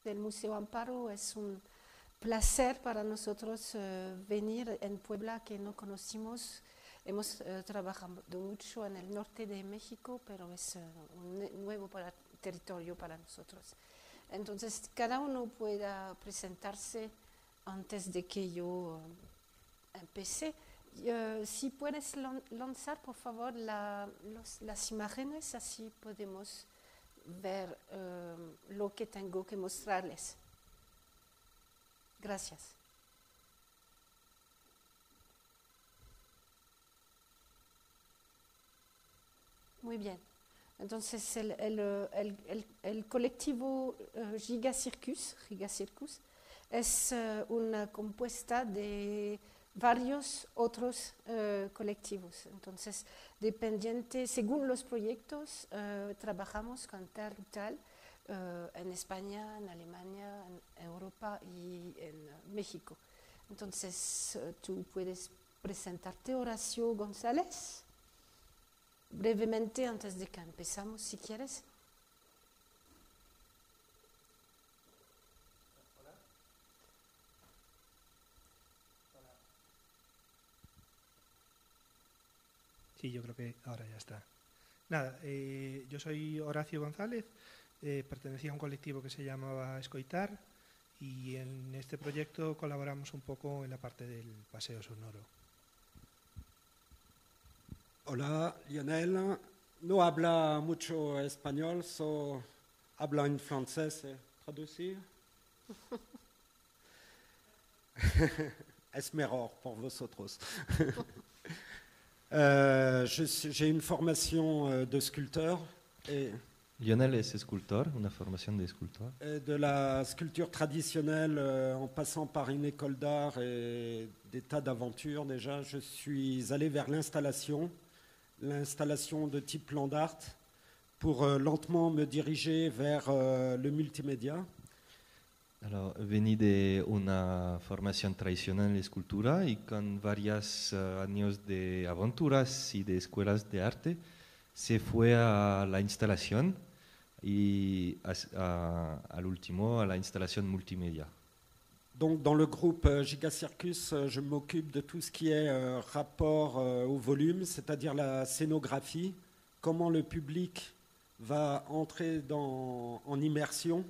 del Museo Amparo. Es un placer para nosotros venir en Puebla, que no conocimos. Hemos trabajado mucho en el norte de México, pero es un nuevo territorio para nosotros. Entonces, cada uno pueda presentarse antes de que yo empecé. Si puedes lanzar, por favor, las imágenes, así podemos ver lo que tengo que mostrarles. Gracias. Muy bien. Entonces, el colectivo Giga Circus es una compuesta de varios otros colectivos. Entonces, dependiente, según los proyectos, trabajamos con tal y tal en España, en Alemania, en Europa y en México. Entonces, tú puedes presentarte, Horacio González, brevemente antes de que empezamos, si quieres. Sí, yo creo que ahora ya está. Nada, yo soy Horacio González, pertenecía a un colectivo que se llamaba Escoitar y en este proyecto colaboramos un poco en la parte del paseo sonoro. Hola, Lionel. No habla mucho español, habla en francés. ¿Traducir? Es mejor pour vosotros. J'ai une formation de sculpteur. Lionel es escultor, una formación de escultor. De la sculpture traditionnelle en passant par une école d'art et des tas d'aventures déjà, je suis allé vers l'installation de type land art pour lentement me diriger vers le multimédia. Alors, vení de una formación tradicional en escultura y con varios años de aventuras y de escuelas de arte, se fue a la instalación y al último a la instalación multimédia. Donc dans le groupe Giga Circus, je m'occupe de tout ce qui est rapport au volume, c'est-à-dire la scénographie, comment le public va entrer en immersion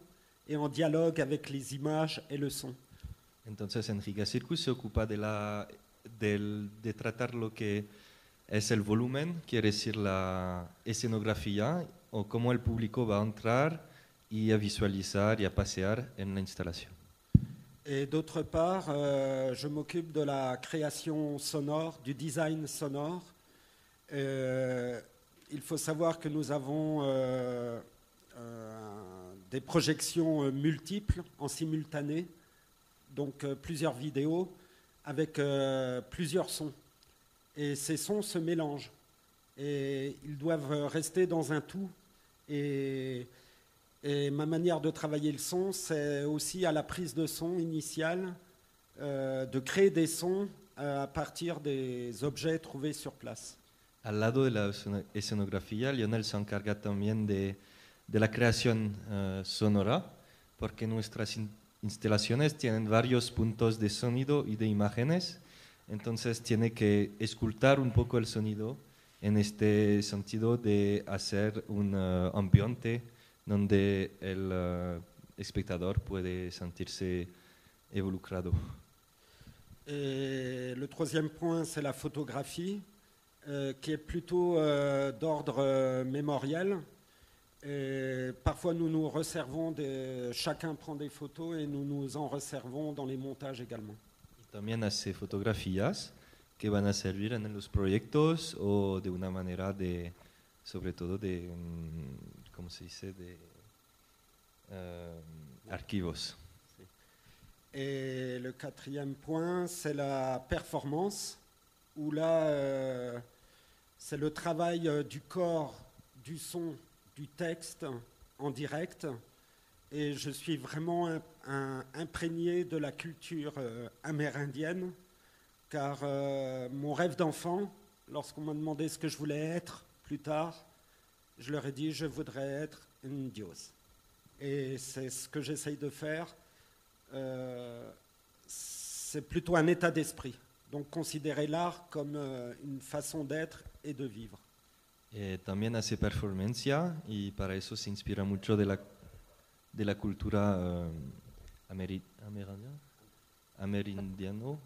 et en dialogue avec les images et le son. Entonces en Giga Circus se ocupa de tratar lo que es el volumen, quiere decir la escenografía o cómo el público va a entrar y a visualizar y a pasear en la instalación. Et d'autre part, je m'occupe de la création sonore, du design sonore. Il faut savoir que nous avons des projections multiples en simultané, donc plusieurs vidéos avec plusieurs sons. Et ces sons se mélangent et ils doivent rester dans un tout. Et ma manière de travailler le son, c'est aussi à la prise de son initiale, de créer des sons à partir des objets trouvés sur place. Al lado de la escenografía, Lionel se encarga también de la creación sonora, porque nuestras instalaciones tienen varios puntos de sonido y de imágenes, entonces tiene que escultar un poco el sonido en este sentido de hacer un ambiente donde el espectador puede sentirse involucrado. Et le troisième point, c'est la photographie, qui est plutôt d'ordre mémoriel. Et parfois, nous nous reservons, chacun prend des photos et nous nous en reservons dans les montages également. Y también hace fotografías que van a servir en los proyectos o de una manera sobre todo de, ¿cómo se dice?, de archivos. Et le quatrième point, c'est la performance, où là, c'est le travail du corps, du son, du texte en direct. Et je suis vraiment imprégné de la culture amérindienne, car mon rêve d'enfant, lorsqu'on m'a demandé ce que je voulais être plus tard, je leur ai dit je voudrais être un dios. Et c'est ce que j'essaye de faire. C'est plutôt un état d'esprit. Donc considérer l'art comme une façon d'être et de vivre. También hace performancia y para eso se inspira mucho de la cultura amerindiano,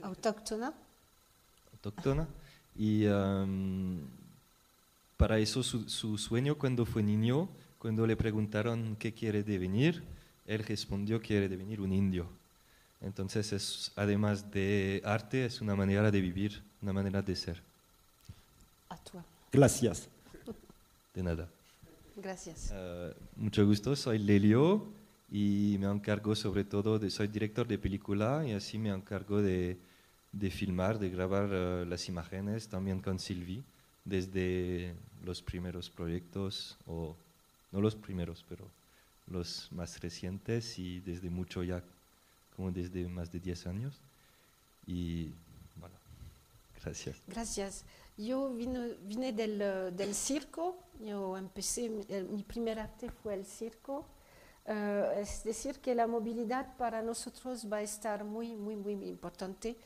Autóctona. autóctona. Y para eso su sueño cuando fue niño, cuando le preguntaron qué quiere devenir, él respondió quiere devenir un indio. Entonces, además de arte, es una manera de vivir, una manera de ser. A toi. Gracias. De nada. Gracias. Mucho gusto, soy Lelio y me encargo sobre todo soy director de película y así me encargo de filmar, de grabar las imágenes también con Sylvie desde los primeros proyectos, o no los primeros, pero los más recientes y desde mucho ya, como desde más de 10 años. Y bueno, gracias. Gracias. Yo vine del circo, yo empecé, mi primer arte fue el circo. Es decir, que la movilidad para nosotros va a estar muy, muy, muy importante.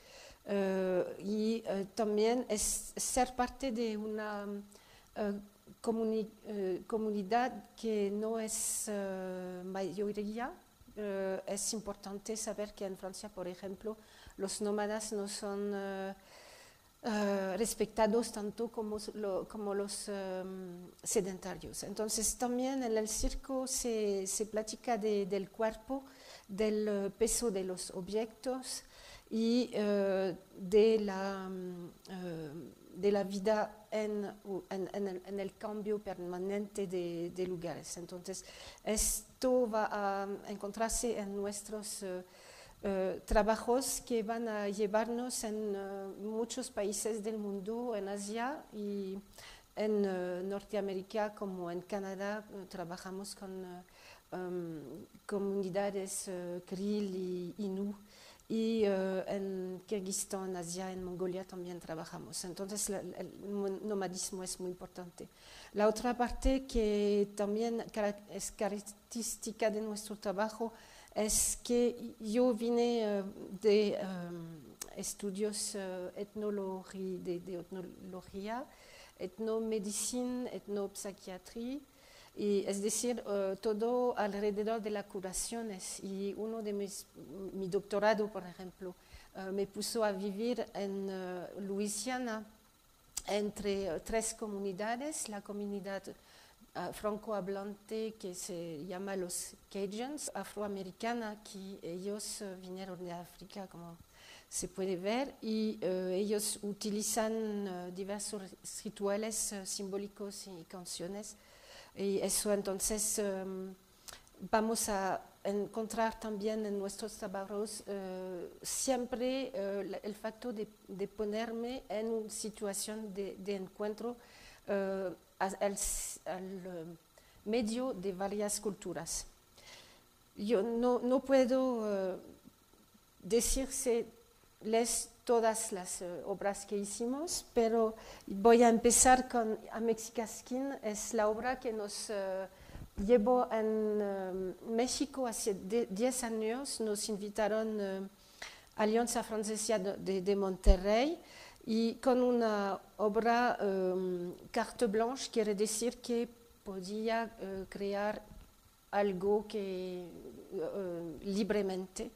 Y también es ser parte de una comunidad que no es mayoría. Es importante saber que en Francia, por ejemplo, los nómadas no son respetados tanto como los sedentarios. Entonces también en el circo se platica del cuerpo, del peso de los objetos y de la vida en el cambio permanente de lugares. Entonces esto va a encontrarse en nuestros trabajos que van a llevarnos en muchos países del mundo, en Asia y en Norteamérica como en Canadá. Trabajamos con comunidades Krill y Innu, y en Kirguistán, Asia, en Mongolia también trabajamos. Entonces el nomadismo es muy importante. La otra parte que también es característica de nuestro trabajo es que yo vine de estudios de etnología, etnomedicina, etnopsiquiatría, y es decir, todo alrededor de las curaciones. Y uno de mi doctorado, por ejemplo, me puso a vivir en Luisiana entre 3 comunidades, la comunidad francohablante que se llama los Cajuns, afroamericana, que ellos vinieron de África, como se puede ver, y ellos utilizan diversos rituales simbólicos y canciones. Y eso entonces vamos a encontrar también en nuestros trabajos siempre el factor de ponerme en una situación de encuentro al medio de varias culturas. Yo no puedo decirles todas las obras que hicimos, pero voy a empezar con Amexicasquín. Es la obra que nos llevó en México hace 10 años. Nos invitaron Alianza Francesa de Monterrey, y con una obra carte blanche, quiere decir que podía crear algo que libremente.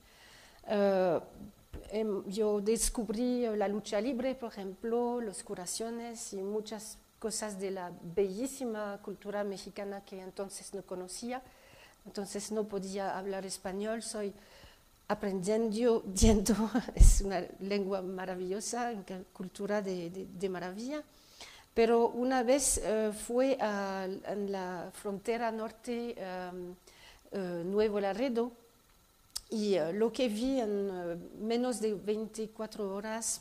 Yo descubrí la lucha libre, por ejemplo, las curaciones y muchas cosas de la bellísima cultura mexicana que entonces no conocía. Entonces no podía hablar español, soy aprendiendo, es una lengua maravillosa, una cultura de maravilla. Pero una vez fue en la frontera norte, Nuevo Laredo, y lo que vi en menos de 24 horas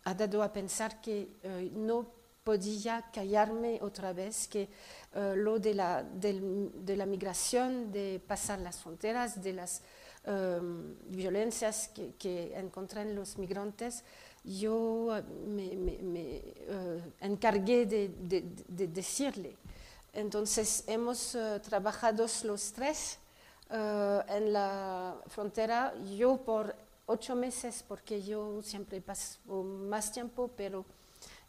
ha dado a pensar que no podía callarme otra vez, que lo de la migración, de pasar las fronteras, de las violencias que encontré los migrantes, yo me encargué de decirle Entonces hemos trabajado los tres en la frontera, yo por 8 meses, porque yo siempre paso más tiempo, pero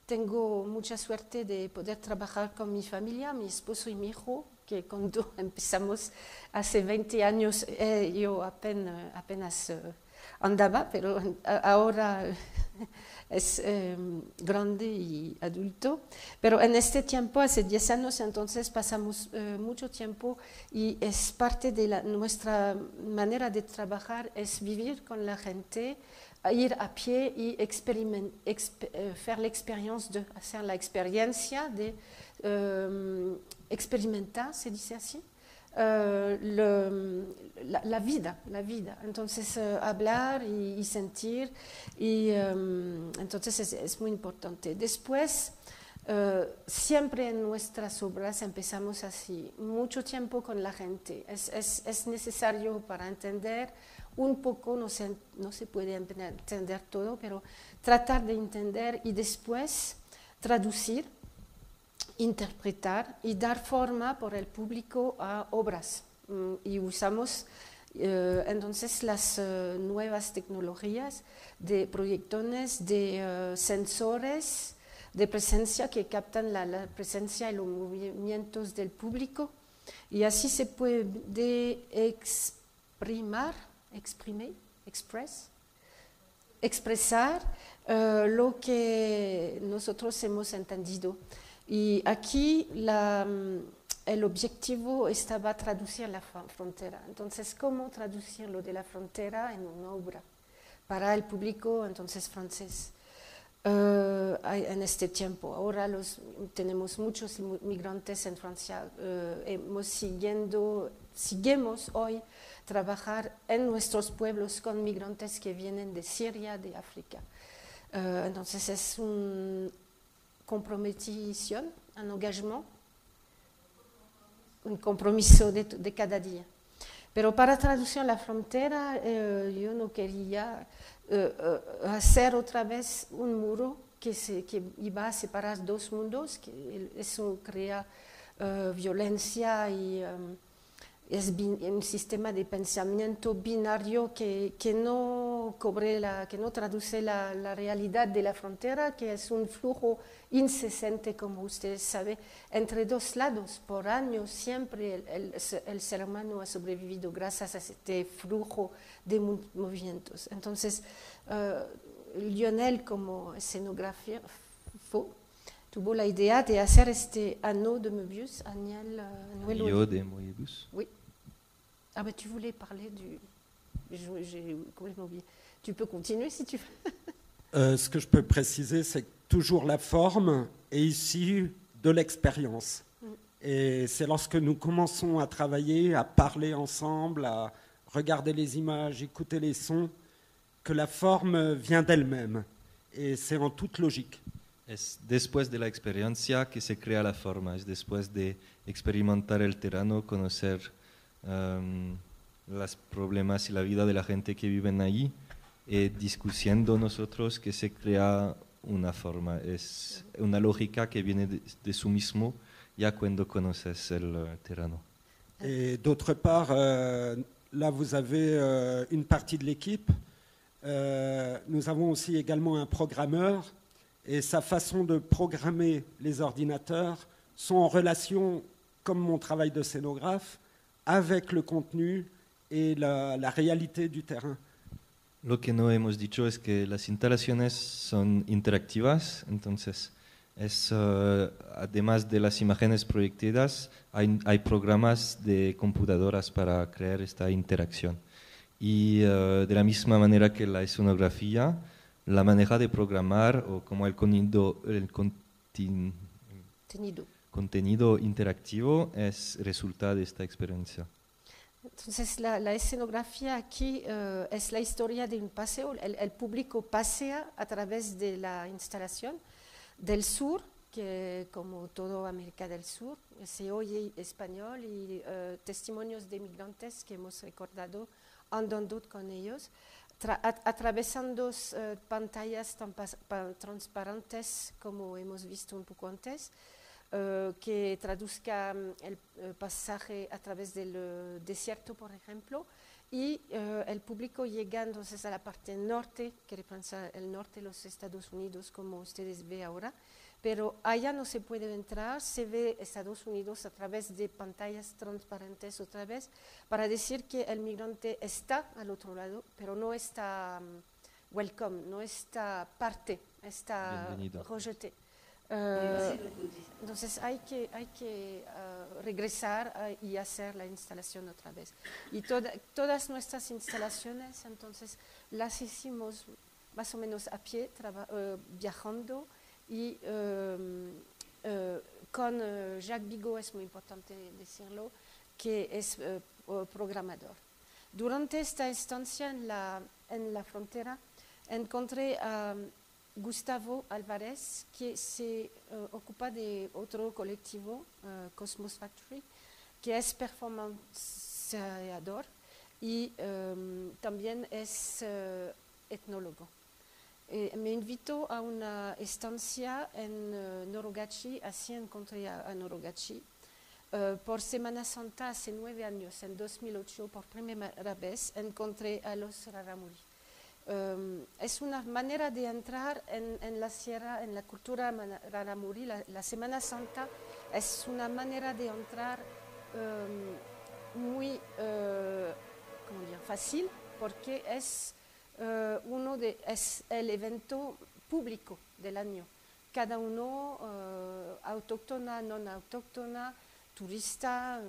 tengo mucha suerte de poder trabajar con mi familia, mi esposo y mi hijo, que cuando empezamos hace 20 años yo apenas andaba, pero ahora es grande y adulto. Pero en este tiempo, hace 10 años, entonces pasamos mucho tiempo y es parte de nuestra manera de trabajar, es vivir con la gente, ir a pie y hacer la experiencia de experimentar, se dice así, la vida. Entonces hablar y sentir, y entonces es muy importante. Después, siempre en nuestras obras empezamos así, mucho tiempo con la gente. Es necesario para entender un poco, no se puede entender todo, pero tratar de entender y después traducir, interpretar y dar forma por el público a obras. Y usamos entonces las nuevas tecnologías de proyectones, de sensores de presencia que captan la presencia y los movimientos del público, y así se puede expresar lo que nosotros hemos entendido. Y aquí el objetivo estaba traducir la frontera. Entonces, ¿cómo traducir lo de la frontera en una obra para el público entonces francés? En este tiempo, ahora tenemos muchos migrantes en Francia, seguimos hoy trabajar en nuestros pueblos con migrantes que vienen de Siria, de África. Entonces es un comprometición, un engagement, un compromiso de cada día. Pero para traducir la frontera, yo no quería hacer otra vez un muro que iba a separar dos mundos, que eso crea violencia y es un sistema de pensamiento binario que no traduce la realidad de la frontera, que es un flujo incesante, como ustedes saben, entre dos lados. Por años siempre el ser humano ha sobrevivido gracias a este flujo de movimientos. Entonces, Lionel, como escenógrafo, tuvo la idea de hacer este anneau de Möbius, Anneau de Möbius. Oui. Ah ben tu voulais parler du... J'ai complètement oublié. Tu peux continuer si tu veux. Ce que je peux préciser, c'est que toujours la forme est issue de l'expérience. Et c'est lorsque nous commençons à travailler, à parler ensemble, à regarder les images, écouter les sons, que la forme vient d'elle-même. Et c'est en toute logique. Es después de la experiencia que se crea la forma, es después de experimentar el terreno, conocer los problemas y la vida de la gente que viven ahí, discutiendo nosotros que se crea una forma. Es una lógica que viene de su mismo ya cuando conoces el terreno. Et d'autre part, là vous avez une partie de l'équipe. Nous avons aussi également un programmeur, et sa façon de programmer les ordinateurs sont en relation, comme mon travail de scénographe, avec le contenu et la réalité du terrain. Lo que no hemos dicho es que las instalaciones son interactivas, entonces además de las imágenes proyectadas, hay programas de computadoras para crear esta interacción. Y de la misma manera que la escenografía, la manera de programar o como el contenido interactivo resulta de esta experiencia. Entonces la escenografía aquí es la historia de un paseo. El público pasea a través de la instalación del sur, que como toda América del Sur se oye español, y testimonios de migrantes que hemos recordado andando con ellos, atravesando pantallas transparentes como hemos visto un poco antes, que traduzca el pasaje a través del desierto, por ejemplo, y el público llega entonces a la parte norte, que representa el norte de los Estados Unidos, como ustedes ven ahora, pero allá no se puede entrar, se ve Estados Unidos a través de pantallas transparentes otra vez, para decir que el migrante está al otro lado, pero no está welcome, no está parte, está rejeté. Entonces hay que regresar y hacer la instalación otra vez. Y todas nuestras instalaciones, entonces, las hicimos más o menos a pie, viajando, y con Jacques Bigot, es muy importante decirlo, que es programador. Durante esta estancia en la frontera, encontré a Gustavo Álvarez, que se ocupa de otro colectivo, Cosmos Factory, que es performanceador y también es etnólogo. Me invitó a una estancia en Norogachi, así encontré a Norogachi. Por Semana Santa, hace 9 años, en 2008, por primera vez, encontré a los Raramuri. Es una manera de entrar en la sierra, en la cultura Raramuri. La Semana Santa es una manera de entrar muy fácil, porque es el evento público del año. Cada uno, autóctona, no autóctona, turista,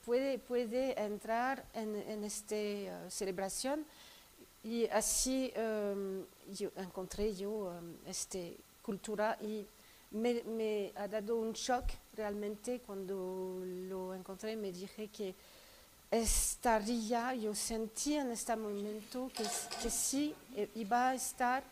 puede entrar en esta celebración. Y así encontré esta cultura, y me ha dado un shock realmente cuando lo encontré. Me dije que estaría, yo sentí en este momento que sí iba a estar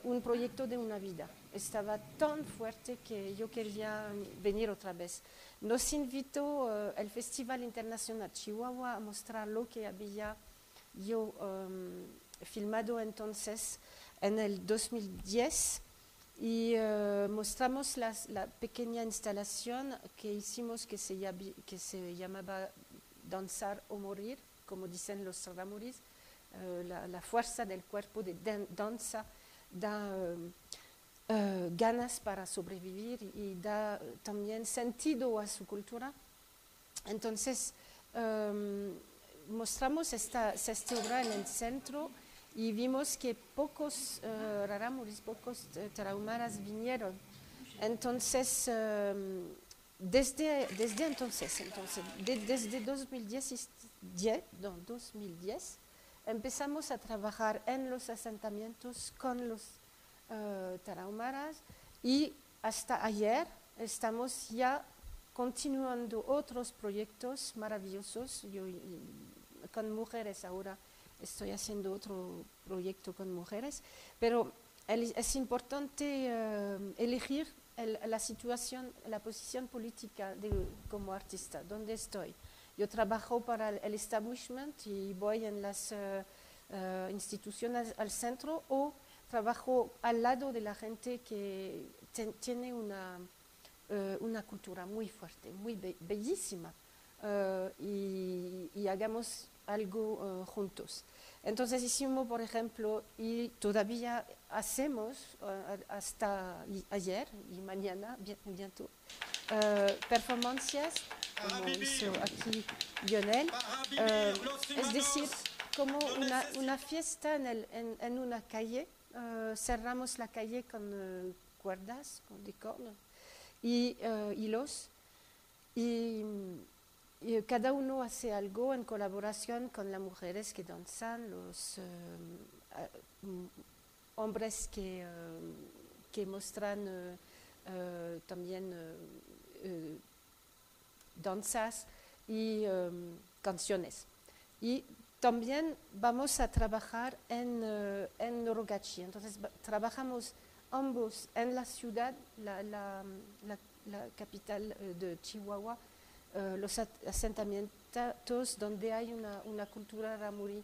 un proyecto de una vida. Estaba tan fuerte que yo quería venir otra vez. Nos invitó el Festival Internacional Chihuahua a mostrar lo que había yo filmado entonces en el 2010, y mostramos la pequeña instalación que hicimos, que se llamaba Danzar o Morir, como dicen los Ramuris. La fuerza del cuerpo de danza da ganas para sobrevivir y da también sentido a su cultura. Entonces mostramos esta obra en el centro, y vimos que pocos Raramuris, pocos tarahumaras vinieron. Entonces, desde 2010 empezamos a trabajar en los asentamientos con los tarahumaras, y hasta ayer estamos ya continuando otros proyectos maravillosos. Yo con mujeres ahora estoy haciendo otro proyecto con mujeres, pero es importante elegir la situación, la posición política como artista, donde estoy. Yo trabajo para el establishment y voy en las instituciones al centro, o trabajo al lado de la gente que tiene una cultura muy fuerte, muy bellísima, y hagamos algo juntos. Entonces hicimos, por ejemplo, y todavía hacemos hasta ayer y mañana, bientôt, performances, como hizo aquí Lionel, es decir, como una fiesta en una calle. Cerramos la calle con cuerdas, con cordas y hilos, y cada uno hace algo en colaboración con las mujeres que danzan, los hombres que muestran también danzas y canciones. Y también vamos a trabajar en Norogachi. Entonces trabajamos ambos en la ciudad, la capital de Chihuahua, los asentamientos donde hay una cultura ramuri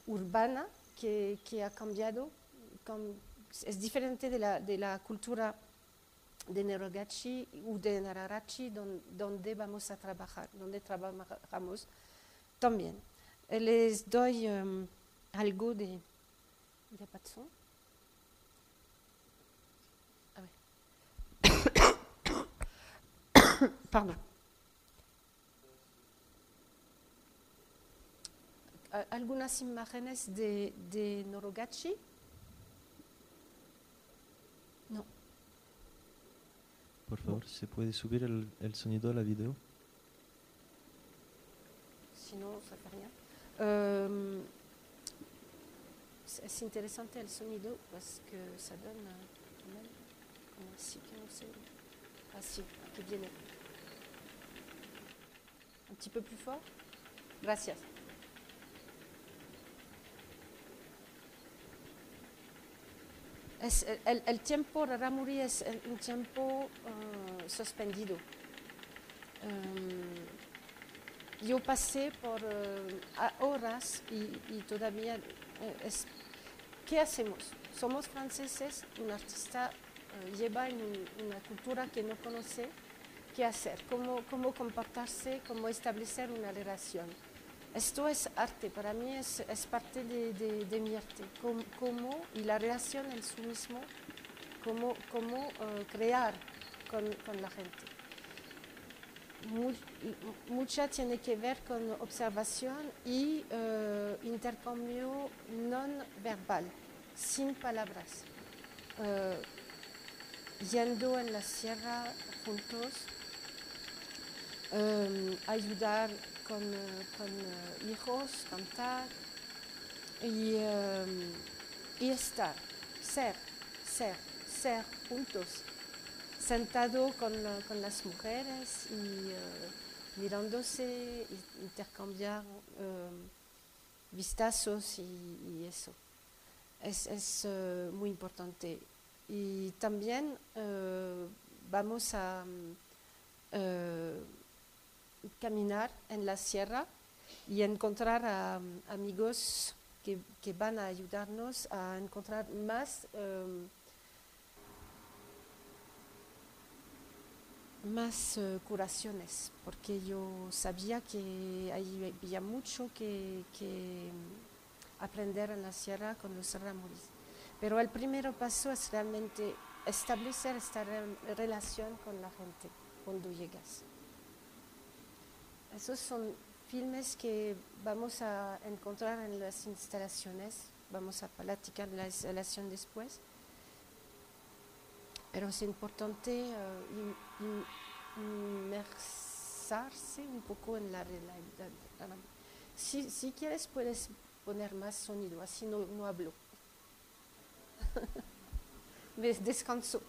urbana que ha cambiado, es diferente de la cultura de Nerogachi o de Nararachi donde vamos a trabajar, donde trabajamos también. Les doy algo de... ¿Ya pasó? A ver. Pardon. Algunas imágenes de Nerogachi. No. Por favor, ¿se puede subir el sonido a la video? Si no, ça fait rien. Es interesante el sonido porque ça donne quand même como así que no sé. Así, que viene. Un petit peu plus fort. Gracias. El tiempo Raramuri es un tiempo suspendido. Yo pasé por horas y todavía ¿qué hacemos? Somos franceses, un artista lleva en una cultura que no conoce. ¿Qué hacer? ¿Cómo comportarse? ¿Cómo establecer una relación? Esto es arte, para mí es parte de mi arte. Cómo, y la relación en sí mismo, cómo crear con la gente. Mucha tiene que ver con observación y intercambio no verbal, sin palabras. Yendo en la sierra juntos, ayudar con hijos, cantar y estar, ser juntos, sentado con las mujeres y mirándose, intercambiar vistazos y eso. Es muy importante. Y también vamos a caminar en la sierra y encontrar a amigos que van a ayudarnos a encontrar más curaciones, porque yo sabía que había mucho que aprender en la sierra con los Raramuris. Pero el primer paso es realmente establecer esta relación con la gente cuando llegas. Esos son filmes que vamos a encontrar en las instalaciones, vamos a platicar la instalación después. Pero es importante inmersarse un poco en la realidad. Si quieres puedes poner más sonido, así no hablo. Descanso.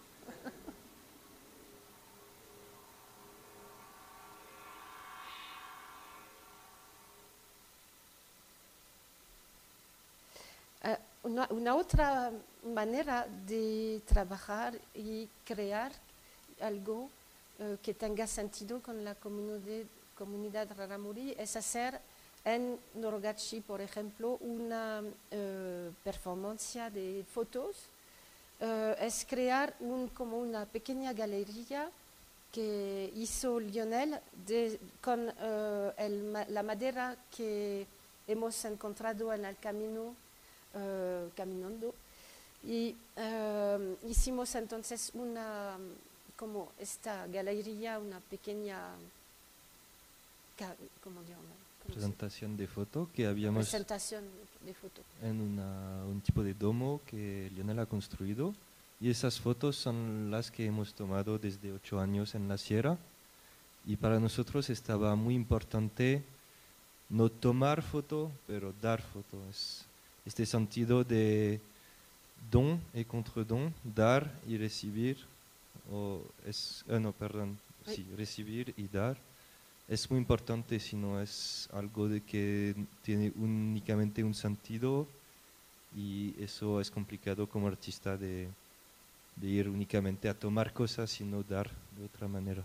Una otra manera de trabajar y crear algo que tenga sentido con la comunidad Raramuri es hacer en Nerogachi, por ejemplo, una performance de fotos. Es crear como una pequeña galería que hizo Lionel con la madera que hemos encontrado en el camino caminando y hicimos entonces como esta galería, una pequeña presentación de foto que habíamos presentación de foto en un tipo de domo que Lionel ha construido, y esas fotos son las que hemos tomado desde 8 años en la sierra, y para nosotros estaba muy importante no tomar foto pero dar foto. Es este sentido de don y contradon, dar y recibir, recibir y dar. Es muy importante, si no es algo de que tiene únicamente un sentido, y eso es complicado como artista de ir únicamente a tomar cosas y no dar de otra manera.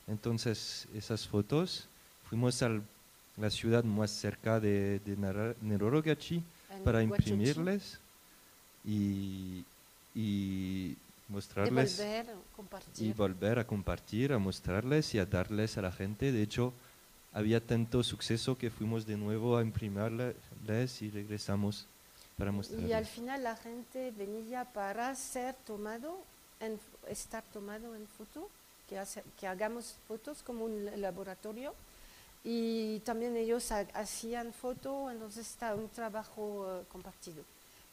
Entonces esas fotos, fuimos a la ciudad más cerca de Nerogachi para imprimirles y mostrarles y volver a compartir, a mostrarles y a darles a la gente. De hecho, había tanto suceso que fuimos de nuevo a imprimirles y regresamos para mostrarles. Y al final la gente venía para estar tomado en foto, que hagamos fotos como un laboratorio. Y también ellos hacían foto, entonces está un trabajo compartido.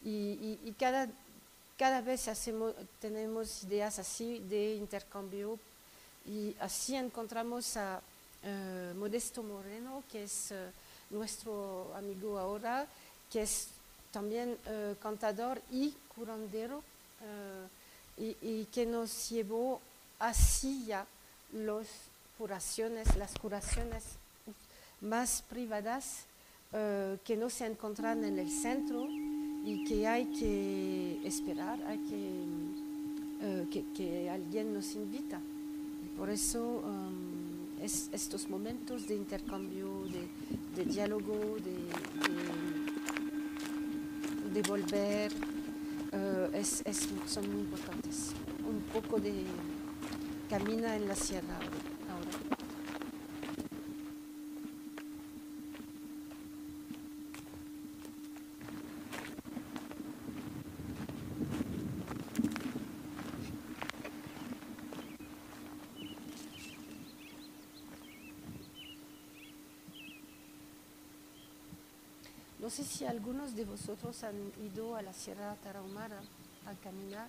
Y cada vez tenemos ideas así de intercambio, y así encontramos a Modesto Moreno, que es nuestro amigo ahora, que es también cantador y curandero, y que nos llevó así ya las curaciones más privadas, que no se encuentran en el centro y que hay que esperar, hay que alguien nos invita. Y por eso estos momentos de intercambio, de diálogo, de volver, son muy importantes. Un poco de camina en la sierra ahora. No sé si algunos de vosotros han ido a la Sierra Tarahumara a caminar.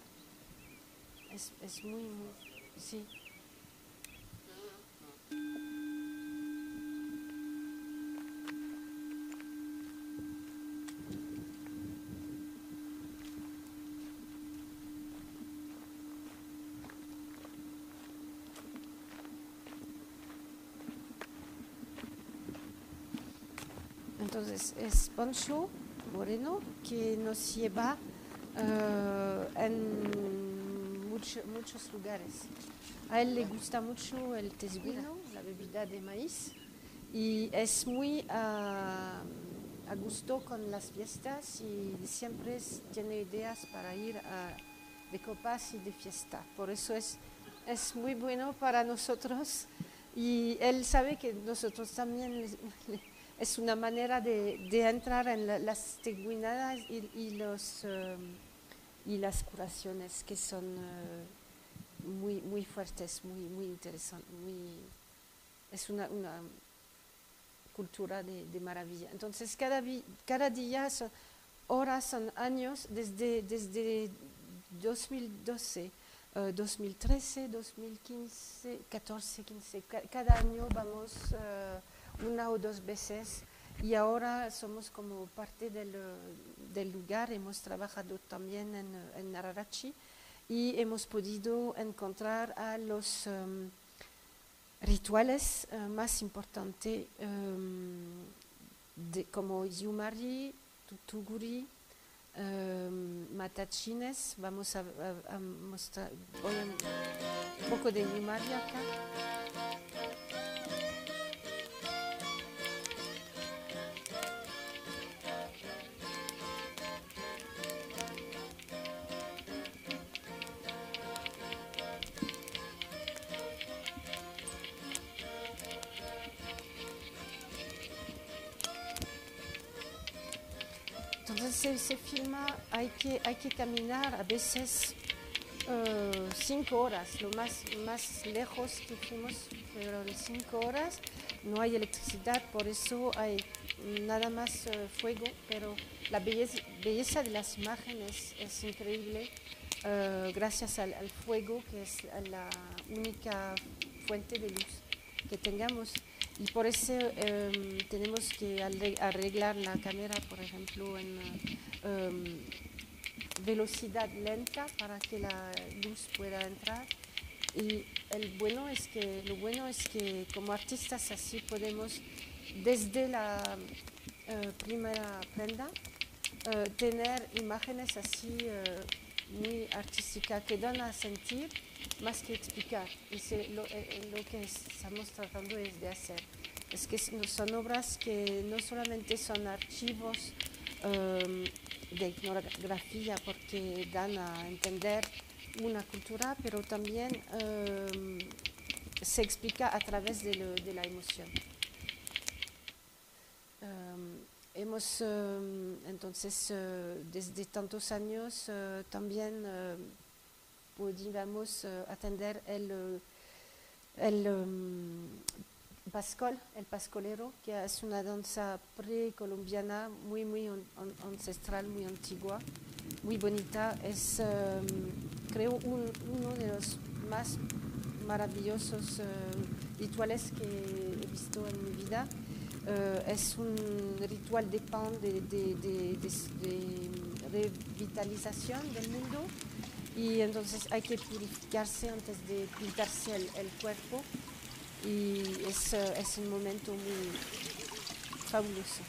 Es muy, sí. Entonces es Pancho Moreno que nos lleva en muchos lugares. A él le gusta mucho el tesguino, la bebida de maíz, y es muy a gusto con las fiestas y siempre tiene ideas para ir de copas y de fiesta. Por eso es muy bueno para nosotros, y él sabe que nosotros también es una manera de entrar en las teguinadas y las curaciones, que son muy, muy fuertes, muy interesantes. Es una cultura de maravilla. Entonces cada día son horas, son años, desde 2012, 2013, 2015, 14, 15, cada año vamos una o dos veces, y ahora somos como parte del lugar. Hemos trabajado también en Ararachi y hemos podido encontrar a los rituales más importantes, como Yumari, Tutuguri, Matachines. Vamos a mostrar un poco de Yumari acá. Entonces se filma, hay que caminar a veces 5 horas, lo más lejos que fuimos fueron 5 horas. No hay electricidad, por eso hay nada más fuego, pero la belleza de las imágenes es increíble, gracias al fuego, que es la única fuente de luz que tengamos. Y por eso tenemos que arreglar la cámara, por ejemplo, en velocidad lenta para que la luz pueda entrar. Y lo bueno es que como artistas así podemos, desde la primera prenda, tener imágenes así muy artísticas que dan a sentir más que explicar. Y lo que estamos tratando es de hacer. Es que son obras que no solamente son archivos de etnografía, porque dan a entender una cultura, pero también se explica a través de la emoción. Hemos entonces desde tantos años también podíamos atender el pascolero, que es una danza precolombiana muy ancestral, muy antigua, muy bonita. Es creo uno de los más maravillosos rituales que he visto en mi vida. Es un ritual de pan, de revitalización del mundo, y entonces hay que purificarse antes de pintarse el cuerpo, y es un momento muy fabuloso.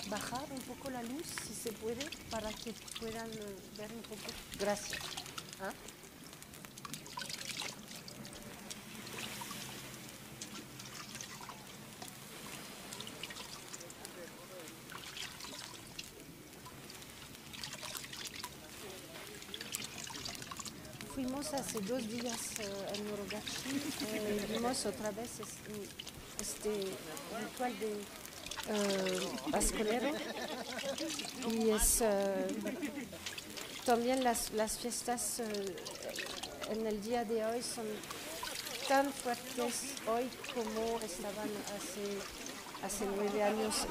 Bajar un poco la luz, si se puede, para que puedan ver un poco. Gracias. ¿Ah? Fuimos hace 2 días en Norogachi, vimos otra vez este ritual de pascolero, y es también las fiestas en el día de hoy son tan fuertes hoy como estaban hace 9 años,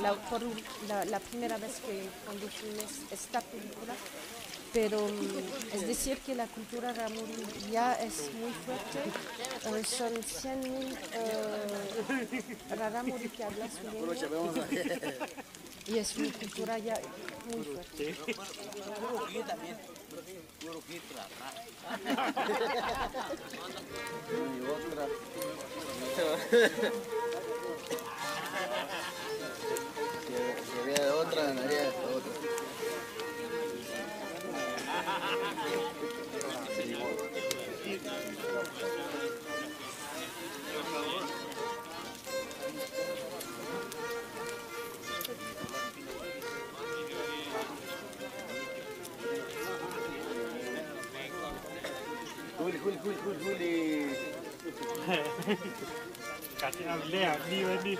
la primera vez cuando filmé esta película. Pero es decir que la cultura rarámuri ya es muy fuerte. Son 100.000 rarámuri que hablan su lengua, y es una cultura ya muy fuerte. Si había otra, ganaría otra. Juli. Casi hablé, vení.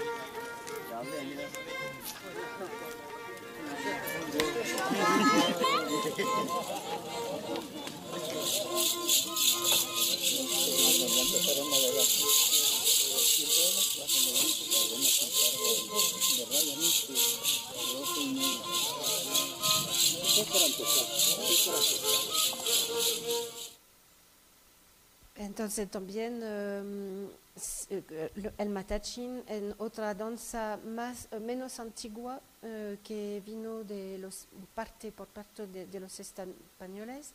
Entonces también el matachín es otra danza menos antigua que vino por parte de los españoles,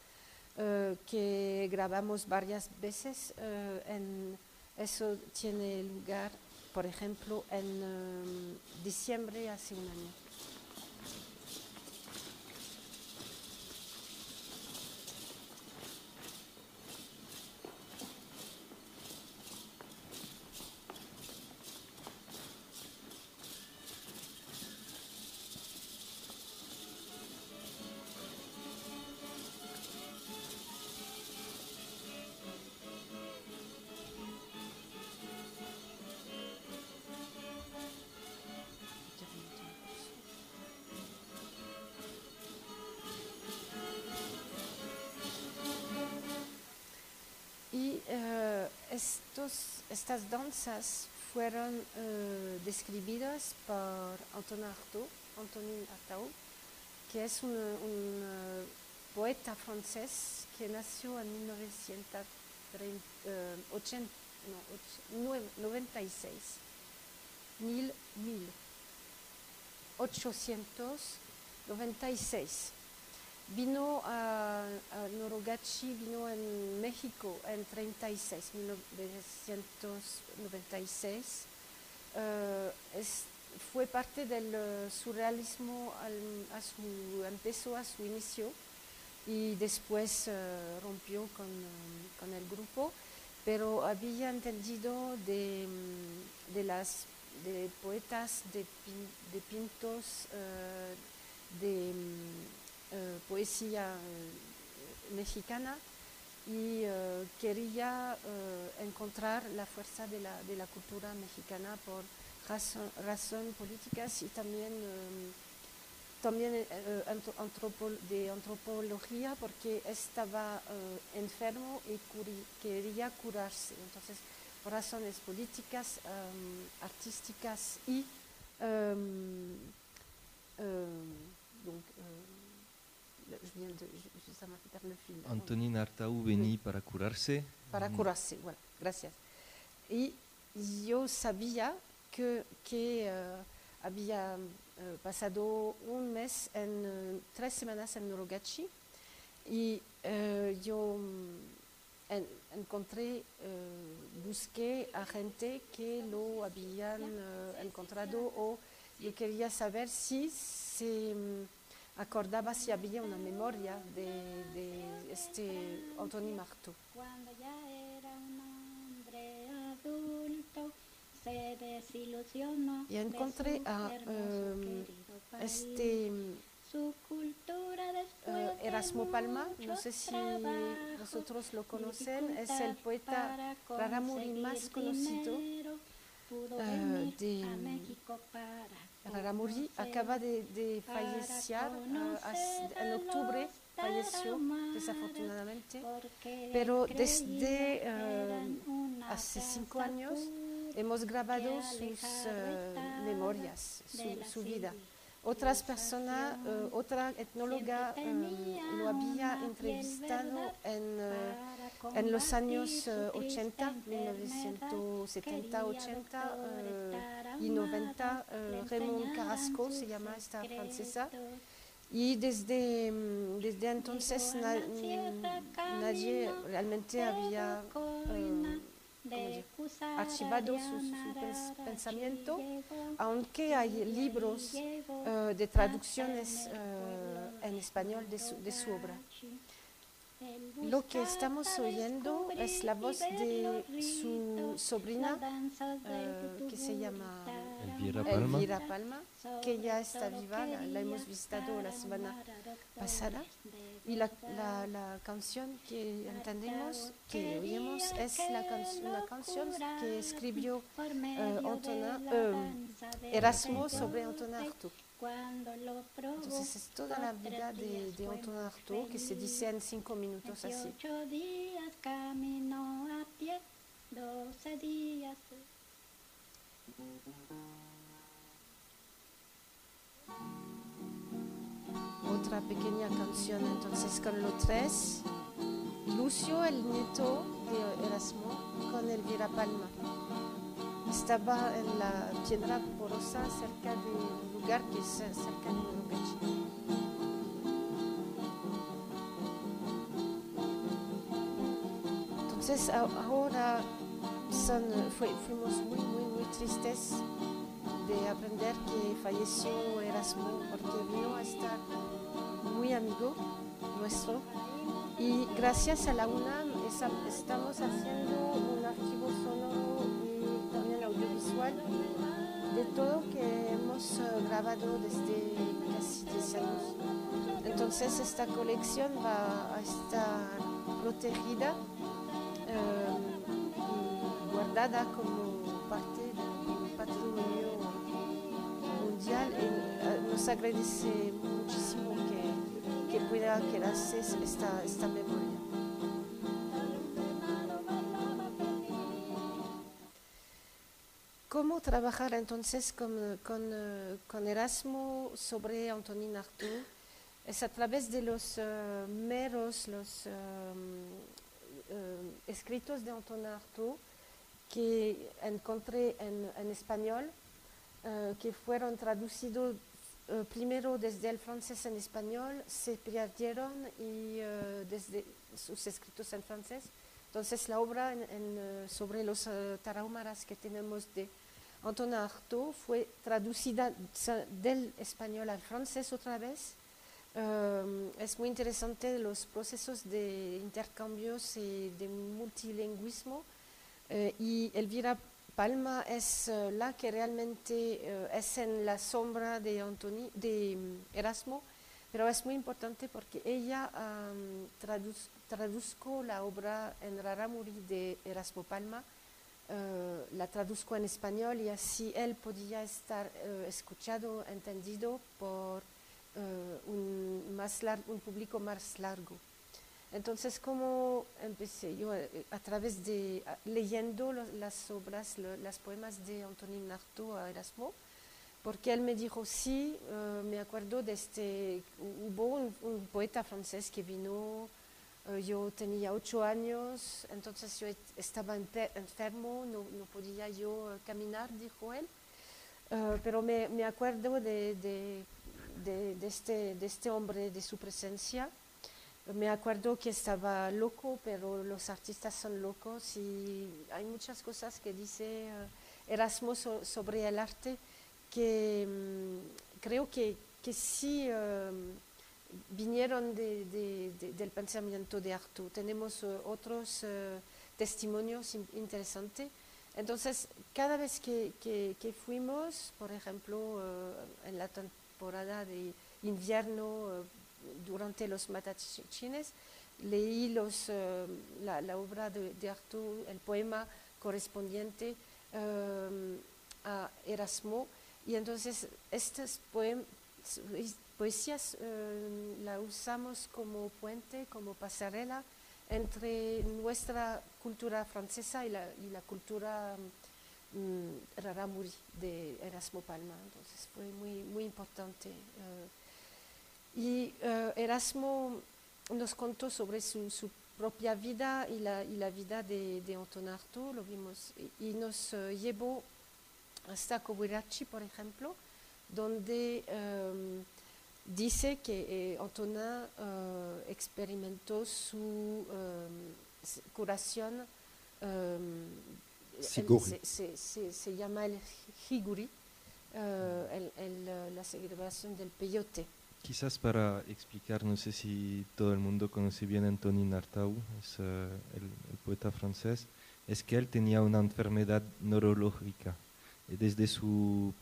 que grabamos varias veces. Eso tiene lugar, por ejemplo, en diciembre hace un año. Y estas danzas fueron descritas por Antonin Artaud, que es un poeta francés que nació en 1896. Vino a Norogachi, vino en México en 1996. Fue parte del surrealismo empezó a su inicio, y después rompió con el grupo, pero había entendido de las de poetas, de pintos, de poesía mexicana, y quería encontrar la fuerza de la cultura mexicana por razones políticas y también de antropología, porque estaba enfermo y quería curarse. Entonces, por razones políticas, artísticas y Antonin Artaud venía para curarse. Para curarse, bueno, gracias. Y yo sabía que había pasado un mes, 3 semanas en Norogachi, y yo busqué a gente que lo habían encontrado, o yo quería saber si se acordaba, si había una memoria de este Antonin Artaud. Cuando ya era un hombre adulto, se desilusionó. Y encontré a este Erasmo Palma, no sé si vosotros lo conocen, es el poeta rarámuri más conocido de Rarámuri. Acaba de fallecer, en octubre falleció desafortunadamente, pero desde hace 5 años hemos grabado sus memorias, su vida. Otras personas, otra etnóloga lo había entrevistado en los años 80, 1970, 80 y 90, Raymond Carrasco se llama esta francesa, y desde entonces nadie realmente había archivado su pensamiento, aunque hay libros de traducciones en español de su obra. Lo que estamos oyendo es la voz de su sobrina, que se llama Elvira Palma, que ya está viva, la hemos visitado la semana pasada. Y la canción que entendemos, que oímos, es una canción que escribió Erasmo sobre Antonin Artaud. Entonces es toda la vida de Antonin Artaud, que se dice en 5 minutos así. 18 días caminó a pie, 12 días. Otra pequeña canción entonces con los 3. Lucio, el nieto de Erasmo, con Elvira Palma. Estaba en la piedra porosa, cerca de un lugar que es cerca de Norogachi. Entonces ahora fuimos muy tristes de aprender que falleció Erasmo, porque vino a estar muy amigo nuestro, y gracias a la UNAM estamos haciendo un archivo sonoro y también audiovisual de todo que hemos grabado desde casi 10 años. Entonces esta colección va a estar protegida y guardada como parte del patrimonio mundial, y nos agradece muchísimo que pueda quedarse esta memoria. ¿Cómo trabajar entonces con Erasmo sobre Antonin Artaud? Es a través de los escritos de Antonin Artaud que encontré en español, que fueron traducidos primero desde el francés en español, se perdieron y desde sus escritos en francés. Entonces la obra sobre los tarahumaras que tenemos de Antonin Artaud fue traducida del español al francés otra vez. Es muy interesante los procesos de intercambios y de multilingüismo, y Elvira Palma es la que realmente es en la sombra de Erasmo, pero es muy importante porque ella traduzco la obra en Raramuri de Erasmo Palma, la traduzco en español y así él podía estar escuchado, entendido por un público más largo. Entonces, como empecé yo a través de leyendo las obras, los poemas de Antonin Artaud a Erasmo, porque él me dijo, sí, me acuerdo hubo un poeta francés que vino, yo tenía 8 años, entonces yo estaba enfermo, no podía yo caminar, dijo él, pero me acuerdo de este hombre, de su presencia. Me acuerdo que estaba loco, pero los artistas son locos y hay muchas cosas que dice Erasmo sobre el arte que creo que sí vinieron del pensamiento de Artaud. Tenemos otros testimonios interesantes. Entonces, cada vez que fuimos, por ejemplo, en la temporada de invierno, durante los matachines, leí la obra de Artaud, el poema correspondiente a Erasmo, y entonces estas poesías la usamos como puente, como pasarela entre nuestra cultura francesa y la cultura Raramuri de Erasmo Palma. Entonces fue muy importante. Y Erasmo nos contó sobre su propia vida y la vida de Antonin Artaud, lo vimos, y nos llevó hasta Kobirachi, por ejemplo, donde dice que Antonin experimentó su curación, se llama el higuri, la celebración del peyote. Quizás para explicar, no sé si todo el mundo conoce bien a Antonin Artaud, es el poeta francés, es que él tenía una enfermedad neurológica. Desde su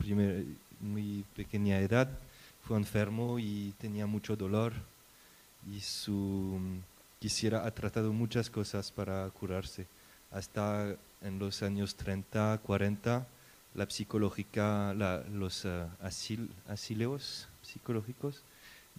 muy pequeña edad fue enfermo y tenía mucho dolor y ha tratado muchas cosas para curarse. Hasta en los años 30, 40, la psicológica, los asileos psicológicos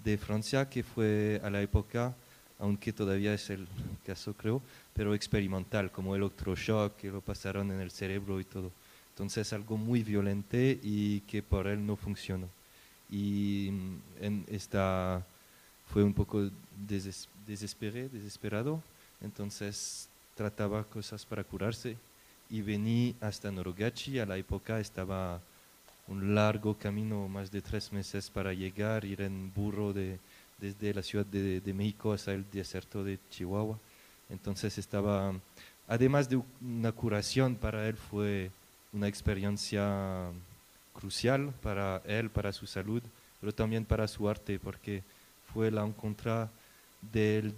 de Francia, que fue a la época, aunque todavía es el caso creo, pero experimental, como electroshock, que lo pasaron en el cerebro y todo. Entonces algo muy violento y que por él no funcionó. Y fue un poco desesperado, entonces trataba cosas para curarse y vení hasta Norogachi. A la época estaba un largo camino, más de 3 meses para llegar, ir en burro desde la Ciudad de México hasta el desierto de Chihuahua. Entonces además de una curación, para él fue una experiencia crucial para él, para su salud, pero también para su arte, porque fue la encontrada de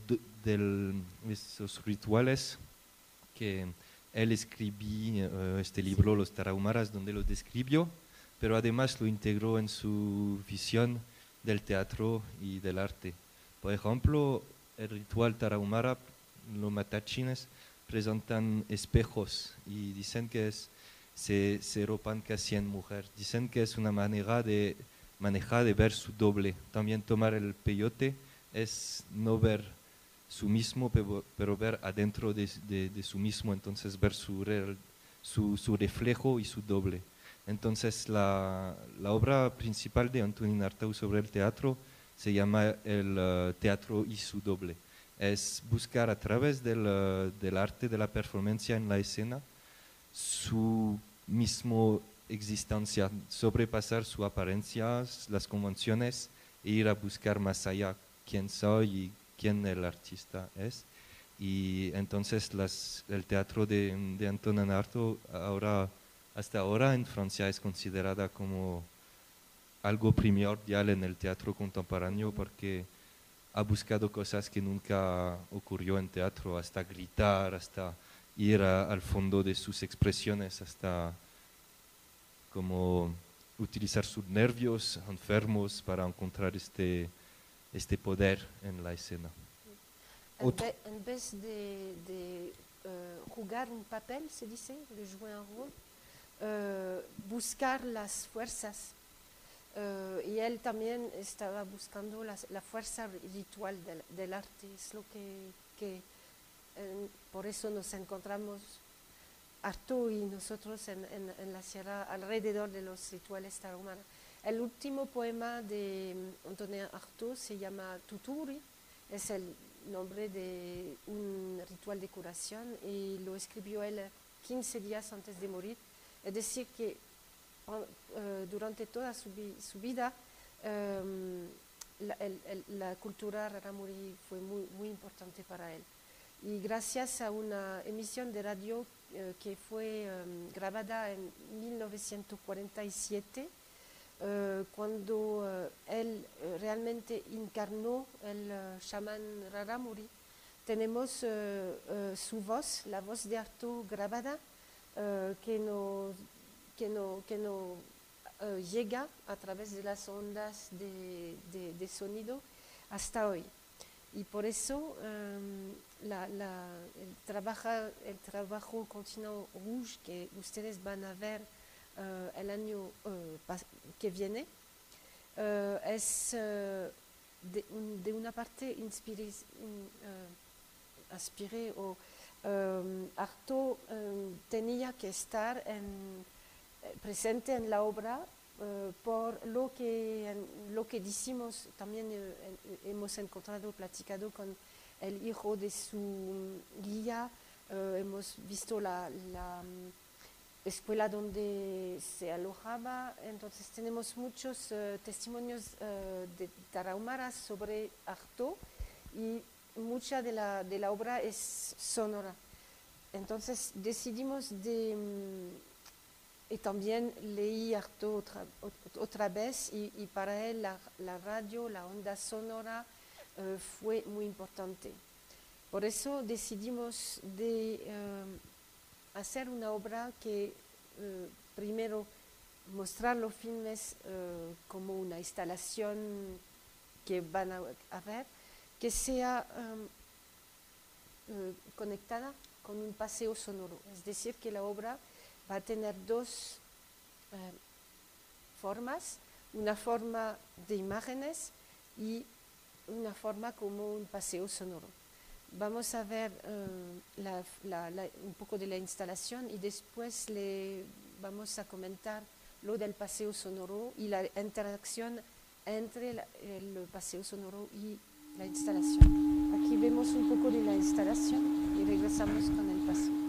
esos rituales que él escribió, este libro, Los Tarahumaras, donde lo describió, pero además lo integró en su visión del teatro y del arte. Por ejemplo, el ritual Tarahumara, los matachines presentan espejos y dicen que se ropan casi en mujer. Dicen que es una manera de ver su doble. También tomar el peyote es no ver su mismo, pero ver adentro de su mismo, entonces ver su reflejo y su doble. Entonces la obra principal de Antonin Artaud sobre el teatro se llama el teatro y su doble. Es buscar a través del arte, de la performance en la escena, su mismo existencia, sobrepasar sus apariencias, las convenciones, e ir a buscar más allá quién soy y quién el artista es. Y entonces el teatro de Antonin Artaud hasta ahora en Francia es considerada como algo primordial en el teatro contemporáneo, porque ha buscado cosas que nunca ocurrió en teatro, hasta gritar, hasta ir al fondo de sus expresiones hasta como utilizar sus nervios enfermos para encontrar este poder en la escena. En vez de jugar un papel, se dice, de jouer un rôle, buscar las fuerzas. Y él también estaba buscando la fuerza ritual del arte. Es lo que por eso nos encontramos, Artaud y nosotros, en la sierra, alrededor de los rituales tarahumaras. El último poema de Antonin Artaud se llama Tuturi, es el nombre de un ritual de curación y lo escribió él 15 días antes de morir. Es decir, que durante toda su vida la cultura rarámuri fue muy importante para él. Y gracias a una emisión de radio que fue grabada en 1947, cuando él realmente encarnó el chamán rarámuri, tenemos su voz, la voz de Artaud grabada, que no llega a través de las ondas de sonido hasta hoy. Y por eso el trabajo Continent Rouge que ustedes van a ver el año que viene es de una parte inspiré o Artaud tenía que estar presente en la obra por lo que decimos, también hemos platicado con el hijo de su guía, hemos visto la escuela donde se alojaba, entonces tenemos muchos testimonios de tarahumaras sobre Artaud y mucha de la obra es sonora. Entonces decidimos y también leí Artaud otra vez y para él la radio, la onda sonora fue muy importante. Por eso decidimos de hacer una obra que primero mostrar los filmes como una instalación que van a ver, que sea conectada con un paseo sonoro. Es decir, que la obra va a tener dos formas, una forma de imágenes y una forma como un paseo sonoro. Vamos a ver un poco de la instalación y después vamos a comentar lo del paseo sonoro y la interacción entre el paseo sonoro y la instalación. Aquí vemos un poco de la instalación y regresamos con el paseo.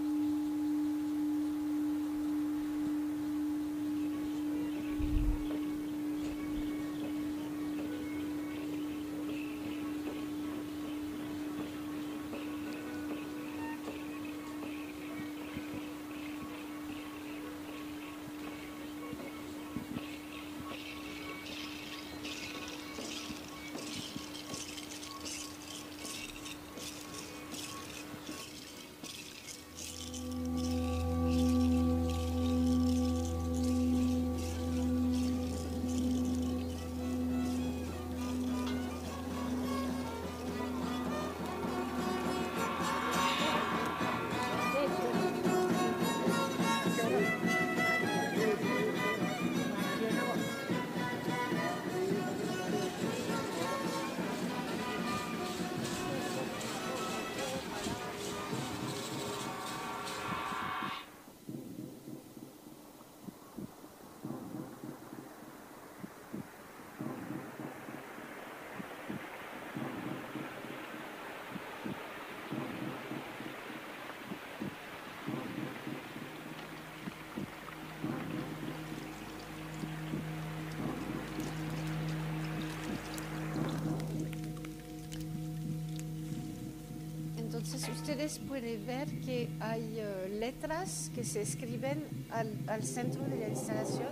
Entonces ustedes pueden ver que hay letras que se escriben al centro de la instalación.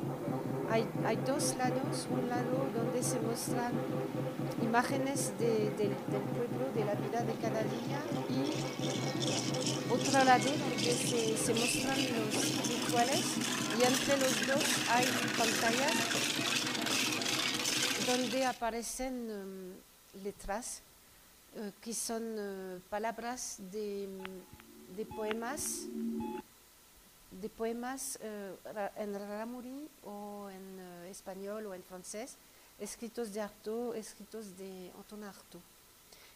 Hay dos lados, un lado donde se muestran imágenes del pueblo, de la vida de cada día, y otro lado donde se muestran los rituales y entre los dos hay pantallas donde aparecen letras que son palabras de poemas en rarámuri o en español o en francés, escritos de Artaud, escritos de Anton Artaud.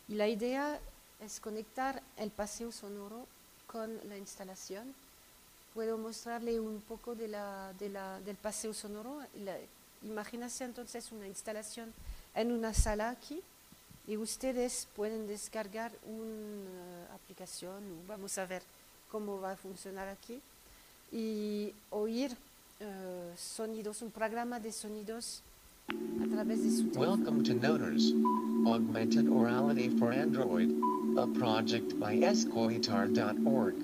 Y la idea es conectar el paseo sonoro con la instalación. Puedo mostrarle un poco del paseo sonoro. Imagínense entonces una instalación en una sala aquí y ustedes pueden descargar una aplicación, vamos a ver cómo va a funcionar aquí, y oír sonidos, un programa de sonidos a través de su teléfono. Welcome to Noters, Augmented Orality for Android, a project by escoitar.org.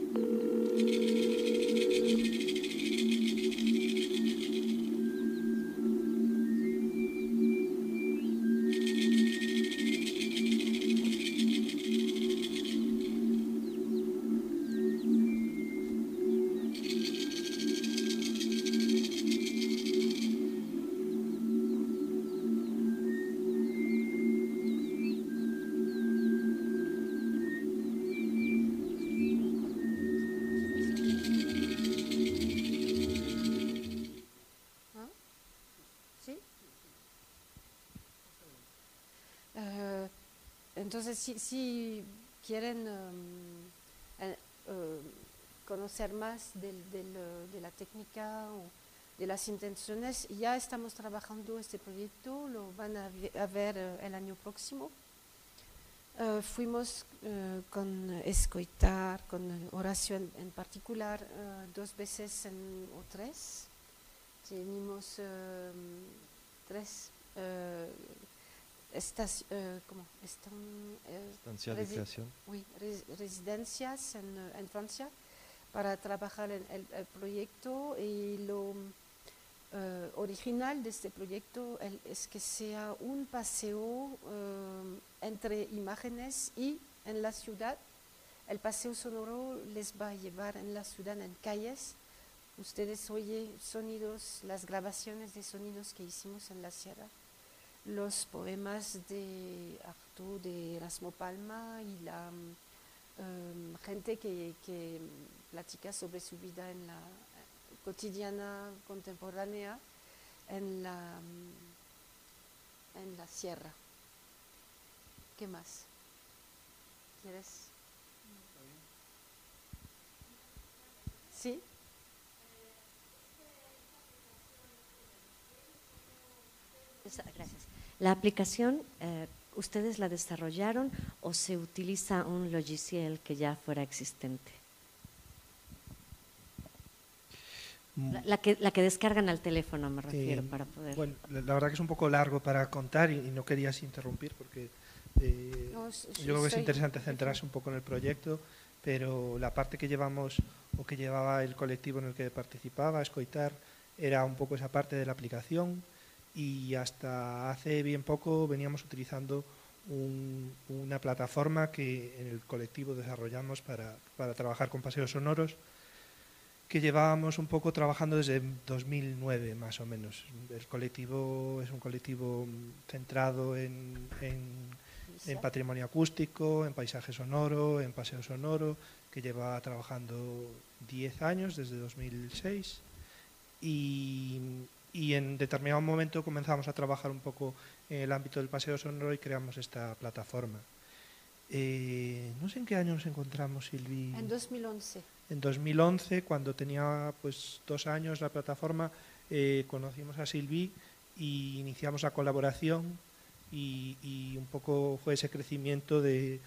Entonces, si quieren conocer más de la técnica o de las intenciones, ya estamos trabajando este proyecto, lo van a ver el año próximo. Fuimos con Escoitar, con Horacio en particular, 2 veces o 3. Tenemos 3 estancia de creación. Residencias en Francia para trabajar en el proyecto, y lo original de este proyecto es que sea un paseo entre imágenes y en la ciudad. El paseo sonoro les va a llevar en la ciudad, en calles. Ustedes oyen sonidos, las grabaciones de sonidos que hicimos en la sierra, los poemas de Artaud, de Erasmo Palma, y la gente que platica sobre su vida en la cotidiana, contemporánea, en la sierra. ¿Qué más? ¿Quieres? ¿Sí? Gracias. La aplicación, ¿ustedes la desarrollaron o se utiliza un logiciel que ya fuera existente? La que descargan al teléfono, me refiero, para poder… Bueno, la verdad que es un poco largo para contar y no querías interrumpir porque yo creo que es interesante centrarse un poco en el proyecto, pero la parte que llevamos o que llevaba el colectivo en el que participaba, Escoitar, era un poco esa parte de la aplicación. Y hasta hace bien poco veníamos utilizando una plataforma que en el colectivo desarrollamos para trabajar con paseos sonoros, que llevábamos un poco trabajando desde 2009 más o menos. El colectivo es un colectivo centrado en patrimonio acústico, en paisaje sonoro, en paseo sonoro, que lleva trabajando 10 años, desde 2006, y en determinado momento comenzamos a trabajar un poco en el ámbito del paseo sonoro y creamos esta plataforma. No sé en qué año nos encontramos, Silvi. En 2011. En 2011, cuando tenía pues 2 años la plataforma, conocimos a Silvi y iniciamos la colaboración, y un poco fue ese crecimiento de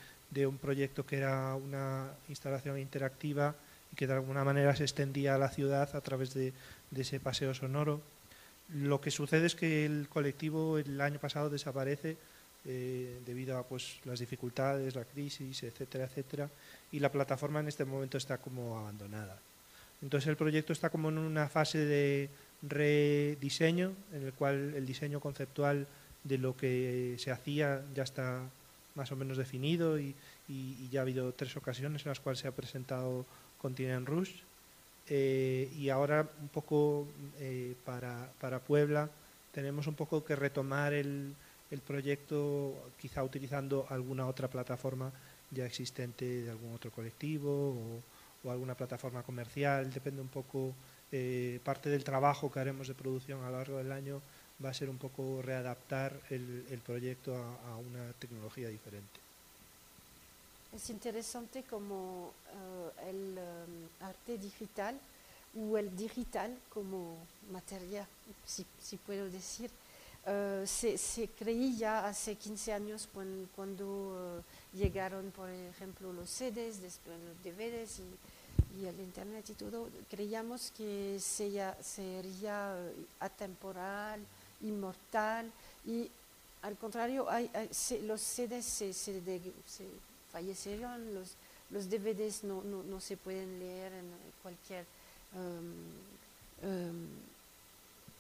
un proyecto que era una instalación interactiva y que de alguna manera se extendía a la ciudad a través de ese paseo sonoro. Lo que sucede es que el colectivo el año pasado desaparece debido a pues, las dificultades, la crisis, etcétera, etcétera, y la plataforma en este momento está como abandonada. Entonces el proyecto está como en una fase de rediseño, en el cual el diseño conceptual de lo que se hacía ya está más o menos definido, y y ya ha habido 3 ocasiones en las cuales se ha presentado Continent Rouge. Y ahora un poco para Puebla tenemos un poco que retomar el proyecto, quizá utilizando alguna otra plataforma ya existente de algún otro colectivo o alguna plataforma comercial, depende un poco. Parte del trabajo que haremos de producción a lo largo del año va a ser un poco readaptar el proyecto a una tecnología diferente. Es interesante como el arte digital o el digital como materia, si puedo decir, se creía hace 15 años cuando llegaron, por ejemplo, los CDs, después los DVDs y el internet y todo. Creíamos que sería atemporal, inmortal, y al contrario, los CDs se fallecieron, los DVDs no se pueden leer en cualquier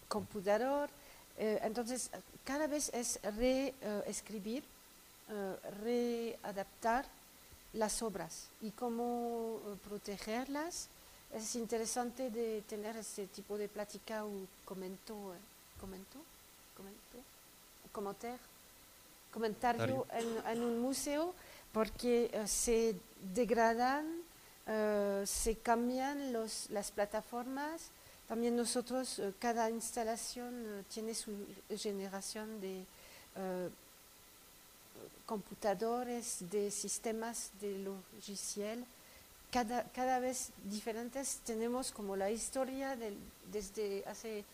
computador. Entonces, cada vez es reescribir, readaptar las obras y cómo protegerlas. Es interesante de tener ese tipo de plática o comentario en un museo, porque se degradan, se cambian las plataformas. También nosotros, cada instalación tiene su generación de computadores, de sistemas de logiciel, cada vez diferentes. Tenemos como la historia desde hace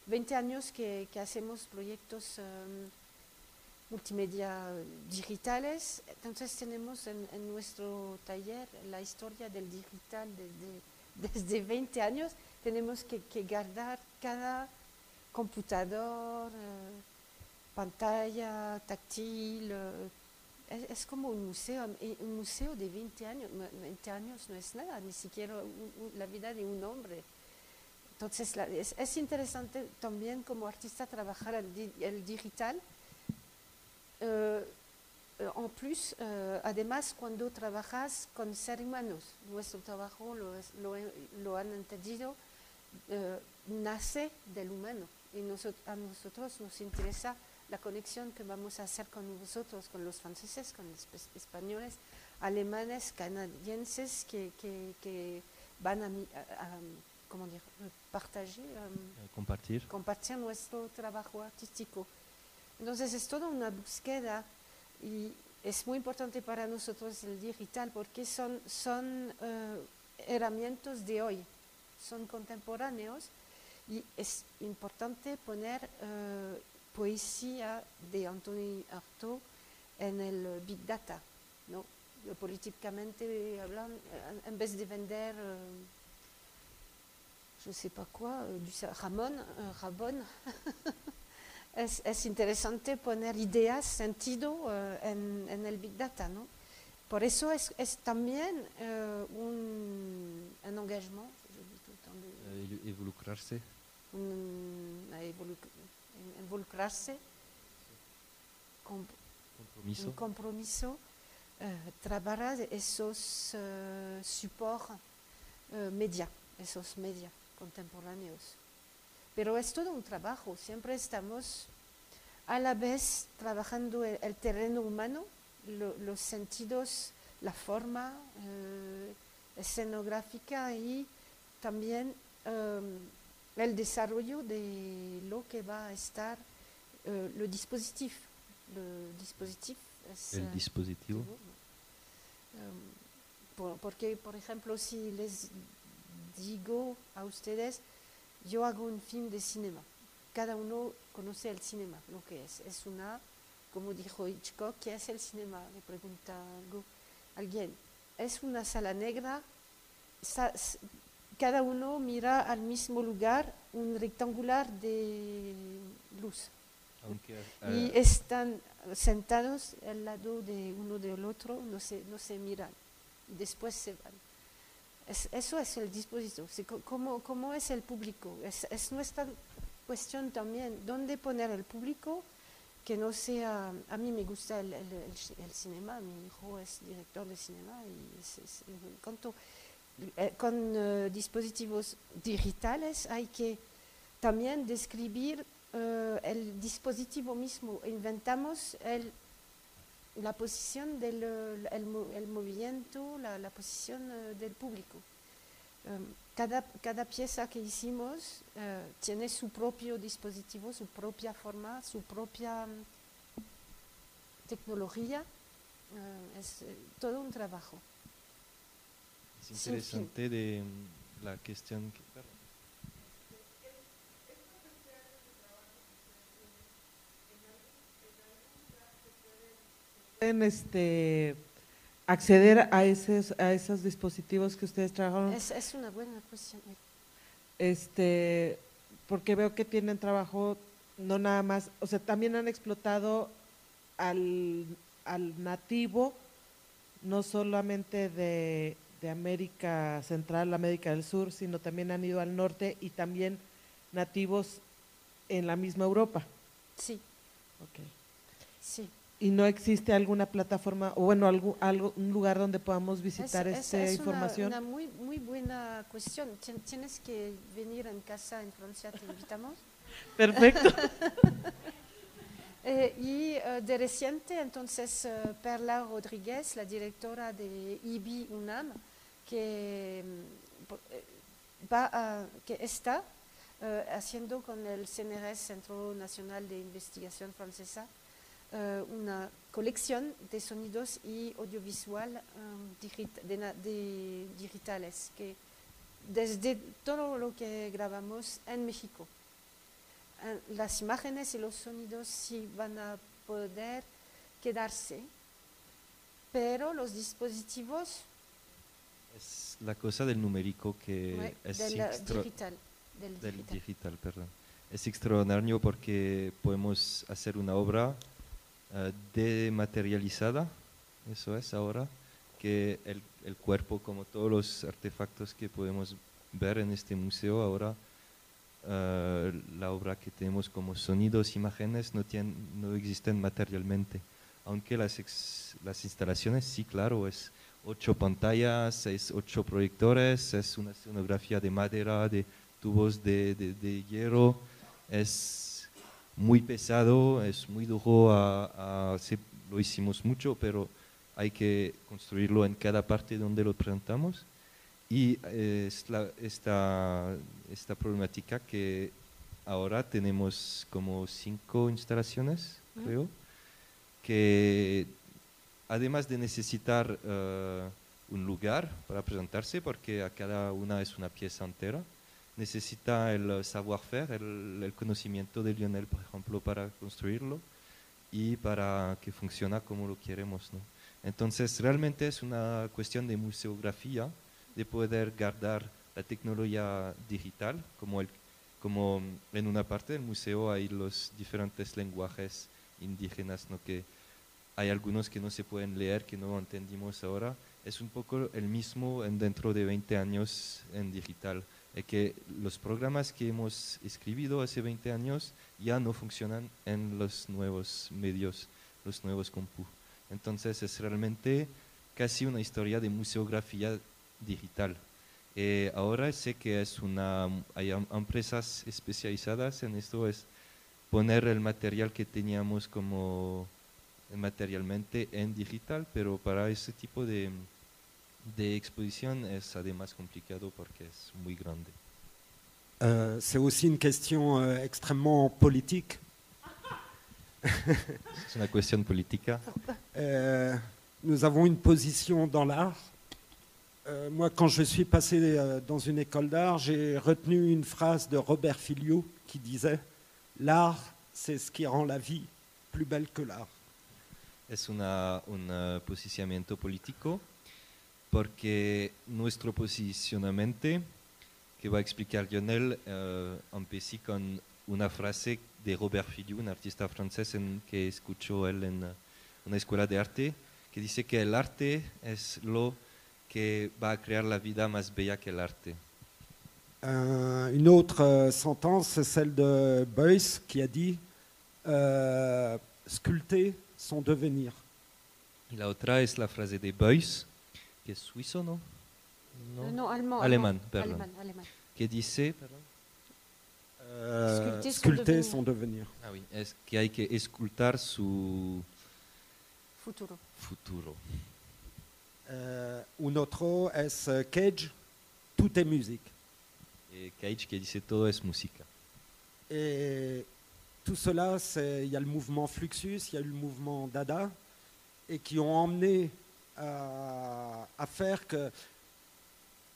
20 años que hacemos proyectos multimedia digitales. Entonces tenemos en nuestro taller la historia del digital desde 20 años. Tenemos que guardar cada computador, pantalla táctil. Es como un museo de 20 años. 20 años no es nada, ni siquiera la vida de un hombre. Entonces es interesante también como artista trabajar el digital. En plus, además, cuando trabajas con seres humanos, nuestro trabajo lo han entendido, nace del humano, y a nosotros nos interesa la conexión que vamos a hacer con vosotros, con los franceses, con los españoles, alemanes, canadienses, que van a compartir nuestro trabajo artístico. Entonces es toda una búsqueda, y es muy importante para nosotros el digital porque son herramientas de hoy, son contemporáneos, y es importante poner poesía de Anthony Artaud en el Big Data, ¿no? Políticamente hablando, en vez de vender je sais pas quoi, Rabón. Es interesante poner ideas, sentido en el Big Data, ¿no? Por eso es también un engagement. Involucrarse. Involucrarse. Un compromiso. Trabajar esos supports media, esos medios contemporáneos. Pero es todo un trabajo, siempre estamos a la vez trabajando el terreno humano, los sentidos, la forma escenográfica, y también el desarrollo de lo que va a estar, el dispositivo. El dispositivo. Porque, por ejemplo, si les digo a ustedes, yo hago un film de cinema. Cada uno conoce el cinema, lo que es. Es como dijo Hitchcock, ¿qué es el cinema? Le pregunta alguien. Es una sala negra, cada uno mira al mismo lugar, un rectangular de luz. Y están sentados al lado de uno del otro, no se miran, y después se van. Eso es el dispositivo. ¿Cómo es el público? Es nuestra cuestión también, dónde poner el público, que no sea, a mí me gusta el cinema, mi hijo es director de cinema y con dispositivos digitales hay que también describir el dispositivo mismo. Inventamos la posición el movimiento, la posición del público. Cada pieza que hicimos tiene su propio dispositivo, su propia forma, su propia tecnología. Es todo un trabajo. Es interesante de la cuestión que... Pueden acceder a esos dispositivos que ustedes trabajaron. Es una buena cuestión. Porque veo que tienen trabajo no nada más, o sea, también han explotado al nativo, no solamente de América Central, América del Sur, sino también han ido al norte y también nativos en la misma Europa. Sí. Okay. Sí. ¿Y no existe alguna plataforma o bueno, un lugar donde podamos visitar esta información? Es una muy buena cuestión. Tienes que venir en casa en Francia, te invitamos. Perfecto. Y de reciente, entonces, Perla Rodríguez, la directora de IBI UNAM, que está haciendo con el CNRS, Centro Nacional de Investigación Francesa, una colección de sonidos y audiovisual digitales, que desde todo lo que grabamos en México. Las imágenes y los sonidos sí van a poder quedarse, pero los dispositivos... Es la cosa del numérico que es digital, perdón. Es extraordinario porque podemos hacer una obra dematerializada, eso es ahora, que el cuerpo, como todos los artefactos que podemos ver en este museo ahora, la obra que tenemos como sonidos, imágenes, no existen materialmente, aunque las instalaciones sí, claro, es 8 pantallas, es 8 proyectores, es una escenografía de madera, de tubos de hierro, es muy pesado, es muy duro, lo hicimos mucho, pero hay que construirlo en cada parte donde lo presentamos. Y esta problemática que ahora tenemos como 5 instalaciones, creo, que además de necesitar un lugar para presentarse, porque a cada una es una pieza entera, necesita el savoir-faire, el conocimiento de Lionel, por ejemplo, para construirlo y para que funcione como lo queremos, ¿no? Entonces, realmente es una cuestión de museografía, de poder guardar la tecnología digital, como en una parte del museo hay los diferentes lenguajes indígenas, ¿no? Que hay algunos que no se pueden leer, que no entendimos ahora. Es un poco el mismo dentro de 20 años en digital. Que los programas que hemos escrito hace 20 años ya no funcionan en los nuevos medios, los nuevos compu. Entonces es realmente casi una historia de museografía digital. Ahora sé que hay empresas especializadas en esto, es poner el material que teníamos como materialmente en digital, pero para ese tipo de exposición es además complicado porque es muy grande. C'est aussi une question extrêmement politique. Es una cuestión política. Nous avons une position dans l'art. Moi, quand je suis passé dans une école d'art, j'ai retenu une phrase de Robert Filliou qui disait « L'art, c'est ce qui rend la vie plus belle que l'art ». Es un posicionamiento político porque nuestro posicionamiento, que va a explicar Lionel, empecé con una frase de Robert Filliou, un artista francés que escuchó él en una escuela de arte, que dice que el arte es lo que va a crear la vida más bella que el arte. Une autre sentence, c'est celle de Beuys qui a dit sculpter son devenir. Y la otra es la frase de Beuys, que es suizo, ¿no? No, allemand. Alemán, perdón. Alemán. Que dice, perdón, Sculpter son devenir. ah, oui, es que hay que escultar su Futuro. futuro. Un otro es Cage, tout est musique. Cage que dice todo es música. Et tout cela, il y a le mouvement Fluxus, il y a eu le mouvement Dada, et qui ont emmené à faire que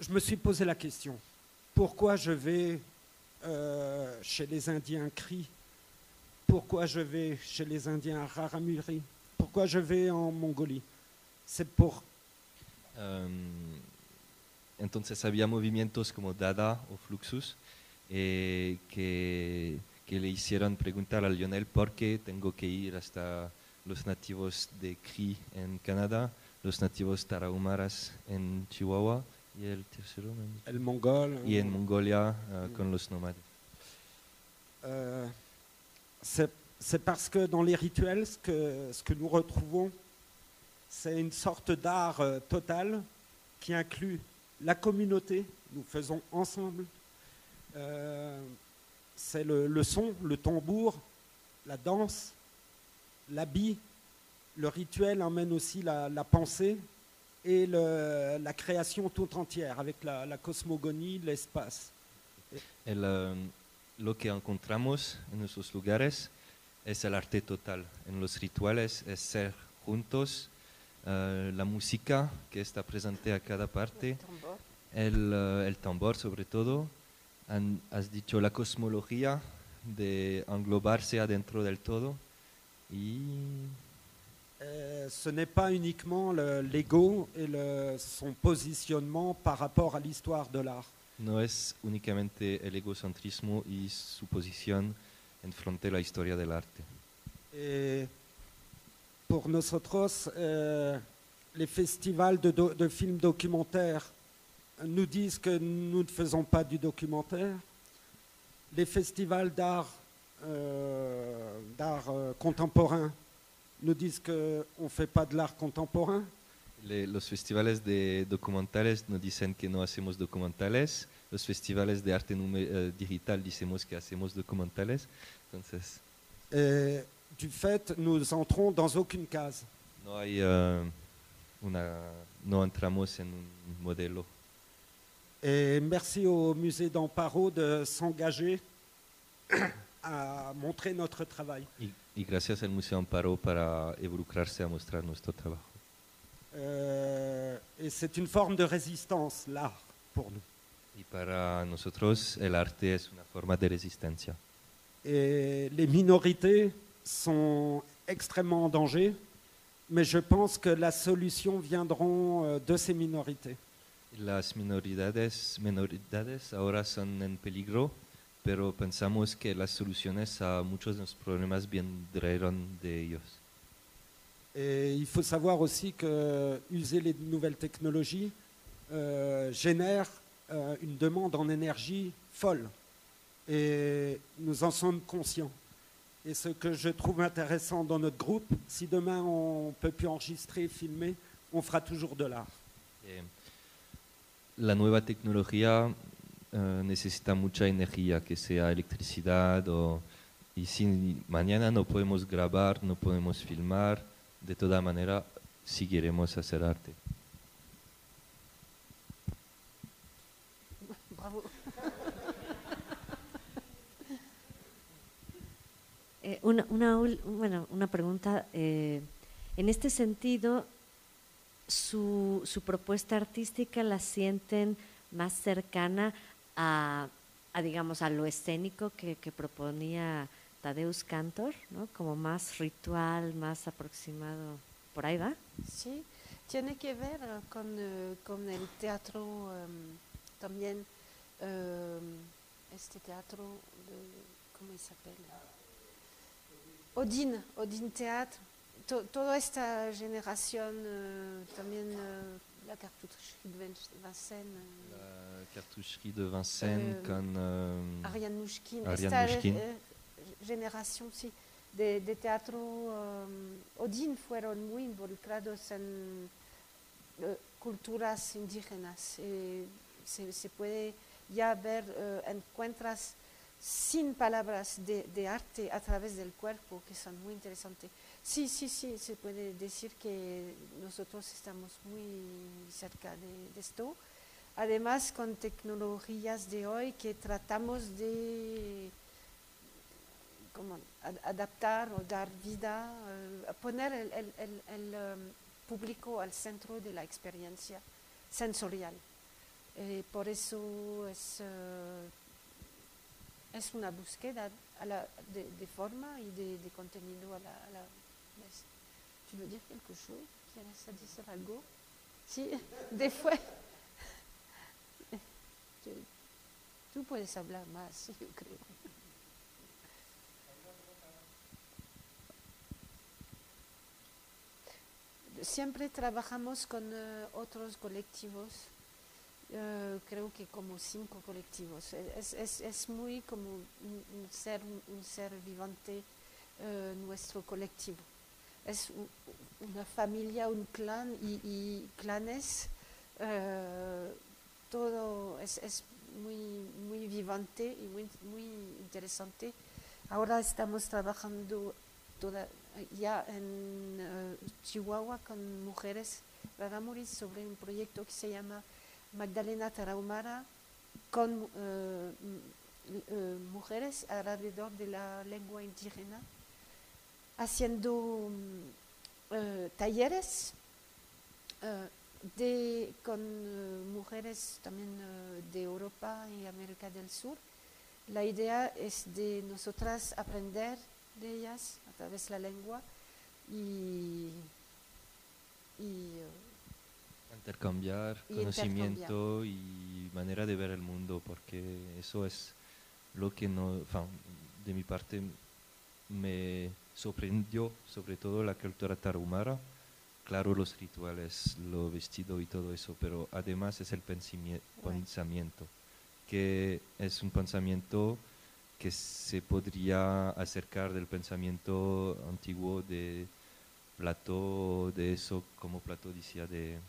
je me suis posé la question, pourquoi je vais chez les Indiens Cri, pourquoi je vais chez les Indiens Raramuri, pourquoi je vais en Mongolie? C'est pour... Entonces había movimientos como Dada o Fluxus que le hicieron preguntar a Lionel por qué tengo que ir hasta los nativos de Cri en Canadá, los nativos tarahumaras en Chihuahua y el tercero El mongol. y en Mongolia con los nómades. C'est parce que dans les rituels, ce que nous retrouvons, c'est une sorte d'art total qui inclut la communauté, nous faisons ensemble, c'est le son, le tambour, la danse, l'habit, le rituel emmène aussi la pensée et la création tout entière avec la cosmogonie, l'espace. Lo que encontramos en esos lugares es el arte total. En los rituales es ser juntos, la música que está presente a cada parte, el tambor sobre todo. Has dicho la cosmología de englobarse adentro del todo y... ce n'est pas uniquement l'ego et son positionnement par rapport à l'histoire de l'art. No es únicamente el egocentrismo y su posición en frente a la historia del arte. Et pour nosotros, les festivals de films documentaires nous disent que nous ne faisons pas du documentaire. Les festivals d'art contemporain nous disent qu'on ne fait pas de l'art contemporain. Los festivales de documentales nos dicen que no hacemos documentales. Los festivales de arte digital decimos que hacemos documentales. Entonces, du fait, nous entrons dans aucune case. No entramos en un modelo. Et merci au musée d'Amparo de s'engager à montrer notre travail. Y gracias al Museo Amparo para involucrarse a mostrar nuestro trabajo. Et c'est une forme de résistance, l'art, pour nous. Y para nosotros el arte es una forma de resistencia. Et les minorités sont extrêmement en danger, mais je pense que la solution viendront de ces minorités. Las minoridades ahora son en peligro, pero pensamos que las soluciones a muchos de los problemas vendrán de ellos. Et il faut savoir aussi que user les nouvelles technologies génère une demande en énergie folle. Et nous en sommes conscients. Et ce que je trouve intéressant dans notre groupe, si demain on ne peut plus enregistrer, filmer, on fera toujours de l'art. La nueva tecnología necesita mucha energía, que sea electricidad y si mañana no podemos grabar, no podemos filmar, de toda manera seguiremos a hacer arte. Bravo. Una pregunta. En este sentido, su propuesta artística la sienten más cercana a digamos, a lo escénico que proponía Tadeusz Kantor, ¿no? Como más ritual, más aproximado. ¿Por ahí va? Sí, tiene que ver con el teatro también, este teatro, ¿cómo se llama? Odin Teatro. Toda esta generación, también la cartoucherie de Vincennes. La cartoucherie de Vincennes con Ariane Mouchkine. Ariane Esta Mouchkine. generación, sí, de teatro Odín fueron muy involucrados en culturas indígenas. Se puede ya ver, encuentras sin palabras de arte a través del cuerpo, que son muy interesantes. Sí, se puede decir que nosotros estamos muy cerca de esto. Además, con tecnologías de hoy que tratamos de como adaptar o dar vida, poner el público al centro de la experiencia sensorial. Por eso es una búsqueda de forma y de contenido a la vez. ¿Tu veux dire quelque chose? ¿Quieres decir algo? Sí, después. Tú puedes hablar más, yo creo. Siempre trabajamos con otros colectivos, creo que como 5 colectivos. Es muy como un ser vivante nuestro colectivo. Es una familia, un clan y clanes. Todo es muy vivante y muy interesante. Ahora estamos trabajando ya en Chihuahua con mujeres rarámuris sobre un proyecto que se llama Magdalena Tarahumara con mujeres alrededor de la lengua indígena, haciendo talleres con mujeres también de Europa y América del Sur. La idea es de nosotras aprender de ellas a través de la lengua y intercambiar conocimiento y manera de ver el mundo, porque eso es lo que de mi parte me sorprendió, sobre todo la cultura tarahumara. Claro, los rituales, lo vestido y todo eso, pero además es el pensamiento, que es un pensamiento que se podría acercar del pensamiento antiguo de Platón, de eso, como Platón decía, de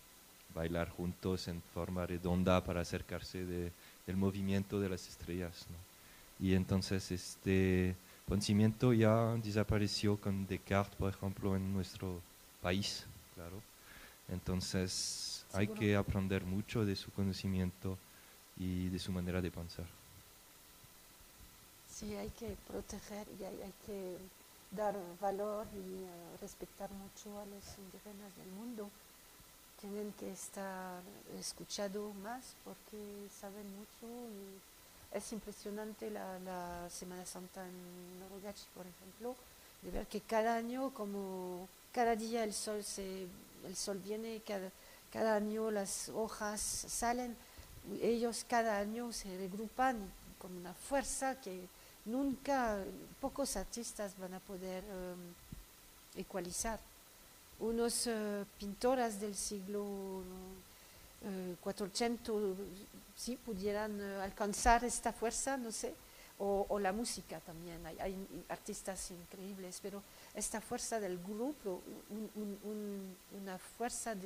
bailar juntos en forma redonda para acercarse del movimiento de las estrellas, ¿no? Y entonces este pensamiento ya desapareció con Descartes, por ejemplo, en nuestro país, claro. Entonces hay que aprender mucho de su conocimiento y de su manera de pensar. Sí, hay que proteger y hay que dar valor y respetar mucho a los indígenas del mundo. Tienen que estar escuchados más porque saben mucho y es impresionante la Semana Santa en Norogachi, por ejemplo, de ver que cada año, como cada día el sol viene, cada año las hojas salen, ellos cada año se regrupan con una fuerza que nunca, pocos artistas van a poder ecualizar. Unos pintores del siglo 400 sí pudieran alcanzar esta fuerza, no sé, o la música también, hay artistas increíbles, pero esta fuerza del grupo, una fuerza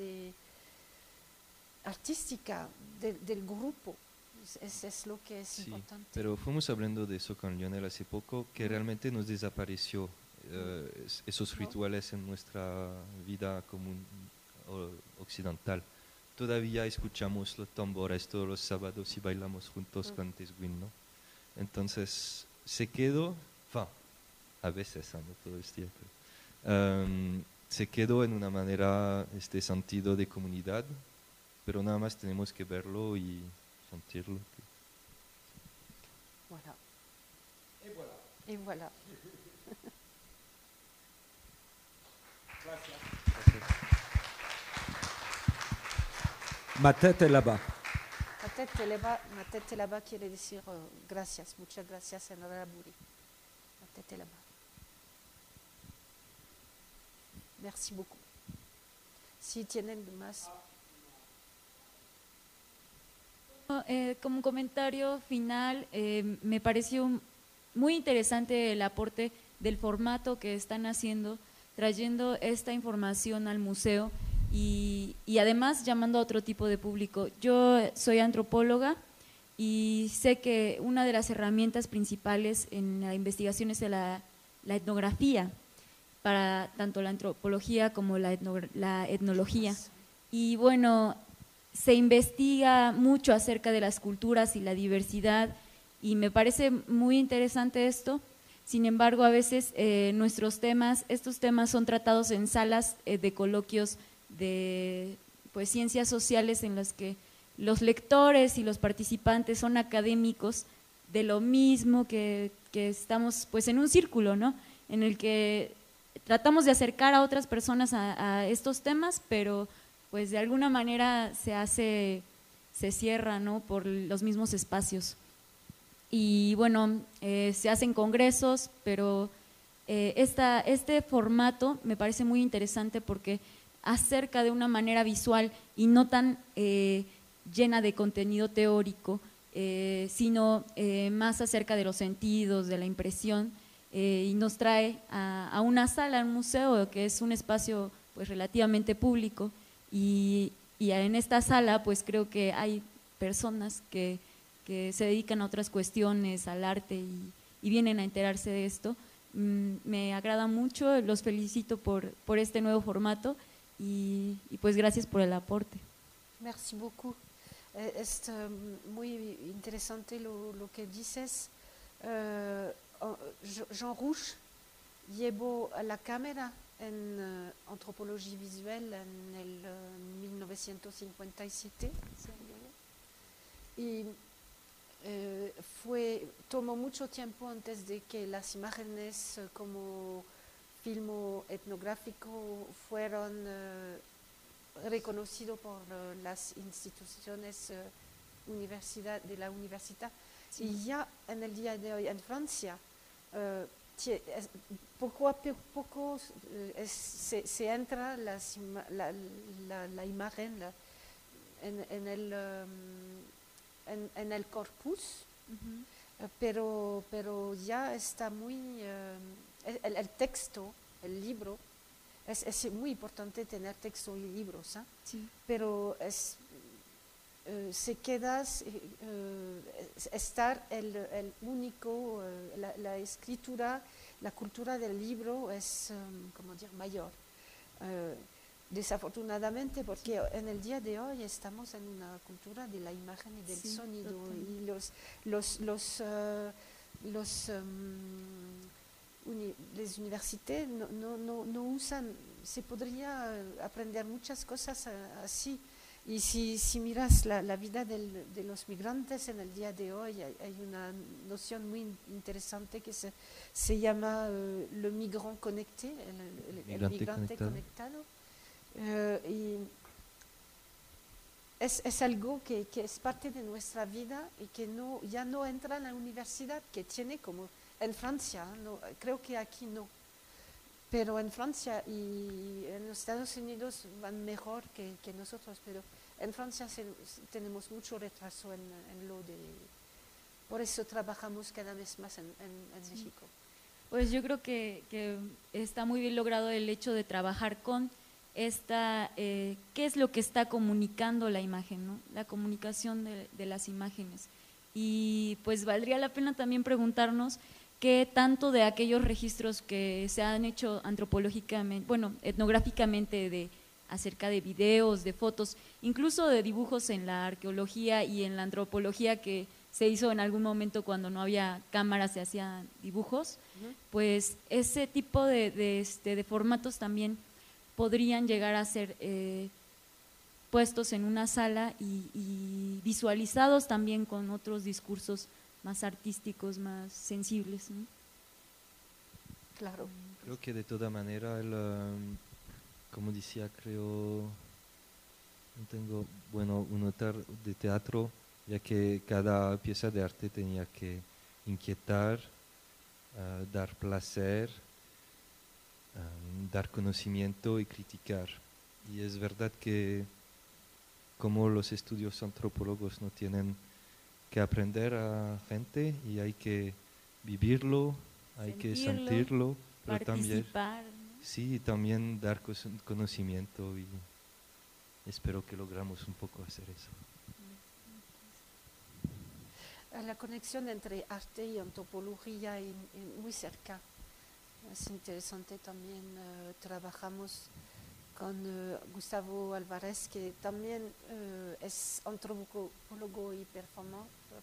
artística del grupo, es lo que es importante. Pero fuimos hablando de eso con Lionel hace poco, que realmente nos desapareció esos rituales en nuestra vida común occidental. Todavía escuchamos los tambores todos los sábados y bailamos juntos con Tesguin, ¿no? Entonces se quedó, a veces, no todo el tiempo, se quedó en una manera este sentido de comunidad, pero nada más tenemos que verlo y sentirlo. Voilà. Et voilà. Gracias. Ma tête est là-bas. Ma tête est là-bas quiere decir gracias, muchas gracias en rarámuri. Ma tête est là-bas. Merci beaucoup. Si tienen más. Como un comentario final, me pareció muy interesante el aporte del formato que están haciendo, trayendo esta información al museo y además llamando a otro tipo de público. Yo soy antropóloga y sé que una de las herramientas principales en la investigación es la etnografía, para tanto la antropología como la etnología. Y bueno, se investiga mucho acerca de las culturas y la diversidad y me parece muy interesante esto. Sin embargo, a veces estos temas son tratados en salas de coloquios de pues, ciencias sociales en las que los lectores y los participantes son académicos de lo mismo, que estamos pues en un círculo, ¿no? En el que tratamos de acercar a otras personas a estos temas, pero pues de alguna manera se cierra, ¿no? Por los mismos espacios. Y bueno, se hacen congresos, pero este formato me parece muy interesante porque acerca de una manera visual y no tan llena de contenido teórico, sino más acerca de los sentidos, de la impresión, y nos trae a una sala, a un museo, que es un espacio pues relativamente público, y en esta sala pues creo que hay personas que se dedican a otras cuestiones, al arte, y vienen a enterarse de esto. Me agrada mucho, los felicito por este nuevo formato y pues gracias por el aporte. Merci beaucoup. Es muy interesante lo que dices. Jean Rouch llevó la cámara en antropología visual en el 1957 y tomó mucho tiempo antes de que las imágenes como filmo etnográfico fueron reconocidos por las instituciones de la universidad. Sí. Y ya en el día de hoy en Francia, poco a poco se entra la imagen en el corpus, pero ya está muy… el texto, el libro, es muy importante tener texto y libros, ¿eh? Sí. Pero se queda estar el único, la escritura, la cultura del libro es, como decir, mayor. Desafortunadamente, porque en el día de hoy estamos en una cultura de la imagen y del sonido, totalmente. Y las universidades no usan, se podría aprender muchas cosas así. Y si miras la vida de los migrantes en el día de hoy, hay una noción muy interesante que se llama le migrant connecté, el migrante conectado. Y es algo que es parte de nuestra vida y que ya no entra en la universidad, que tiene como en Francia, no, creo que aquí no. Pero en Francia y en los Estados Unidos van mejor que nosotros, pero en Francia tenemos mucho retraso en lo de… Por eso trabajamos cada vez más en México. Pues yo creo que está muy bien logrado el hecho de trabajar con qué es lo que está comunicando la imagen, ¿no? La comunicación de las imágenes. Y pues valdría la pena también preguntarnos qué tanto de aquellos registros que se han hecho antropológicamente, bueno, etnográficamente acerca de videos, de fotos, incluso de dibujos en la arqueología y en la antropología que se hizo en algún momento cuando no había cámaras, se hacían dibujos, pues ese tipo de formatos también podrían llegar a ser puestos en una sala y visualizados también con otros discursos más artísticos, más sensibles, ¿no? Claro. Creo que de toda manera, como decía, creo, no tengo, bueno, un autor de teatro, ya que cada pieza de arte tenía que inquietar, dar placer, dar conocimiento y criticar. Y es verdad que como los estudios antropólogos no tienen que aprender a gente y hay que vivirlo hay que sentirlo, sentirlo, pero también, participar, ¿no? sí, también dar conocimiento y espero que logramos un poco hacer eso. La conexión entre arte y antropología es muy cerca. Es interesante también. Trabajamos con Gustavo Álvarez, que también es antropólogo y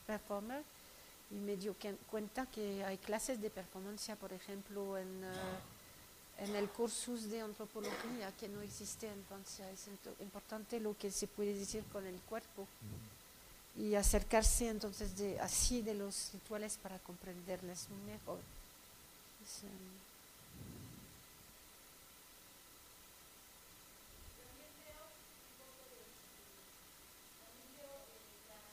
performer, y me dio cuenta que hay clases de performance, por ejemplo, en el cursus de antropología que no existe en Francia. Es importante lo que se puede decir con el cuerpo y acercarse entonces así de los rituales para comprenderles mejor.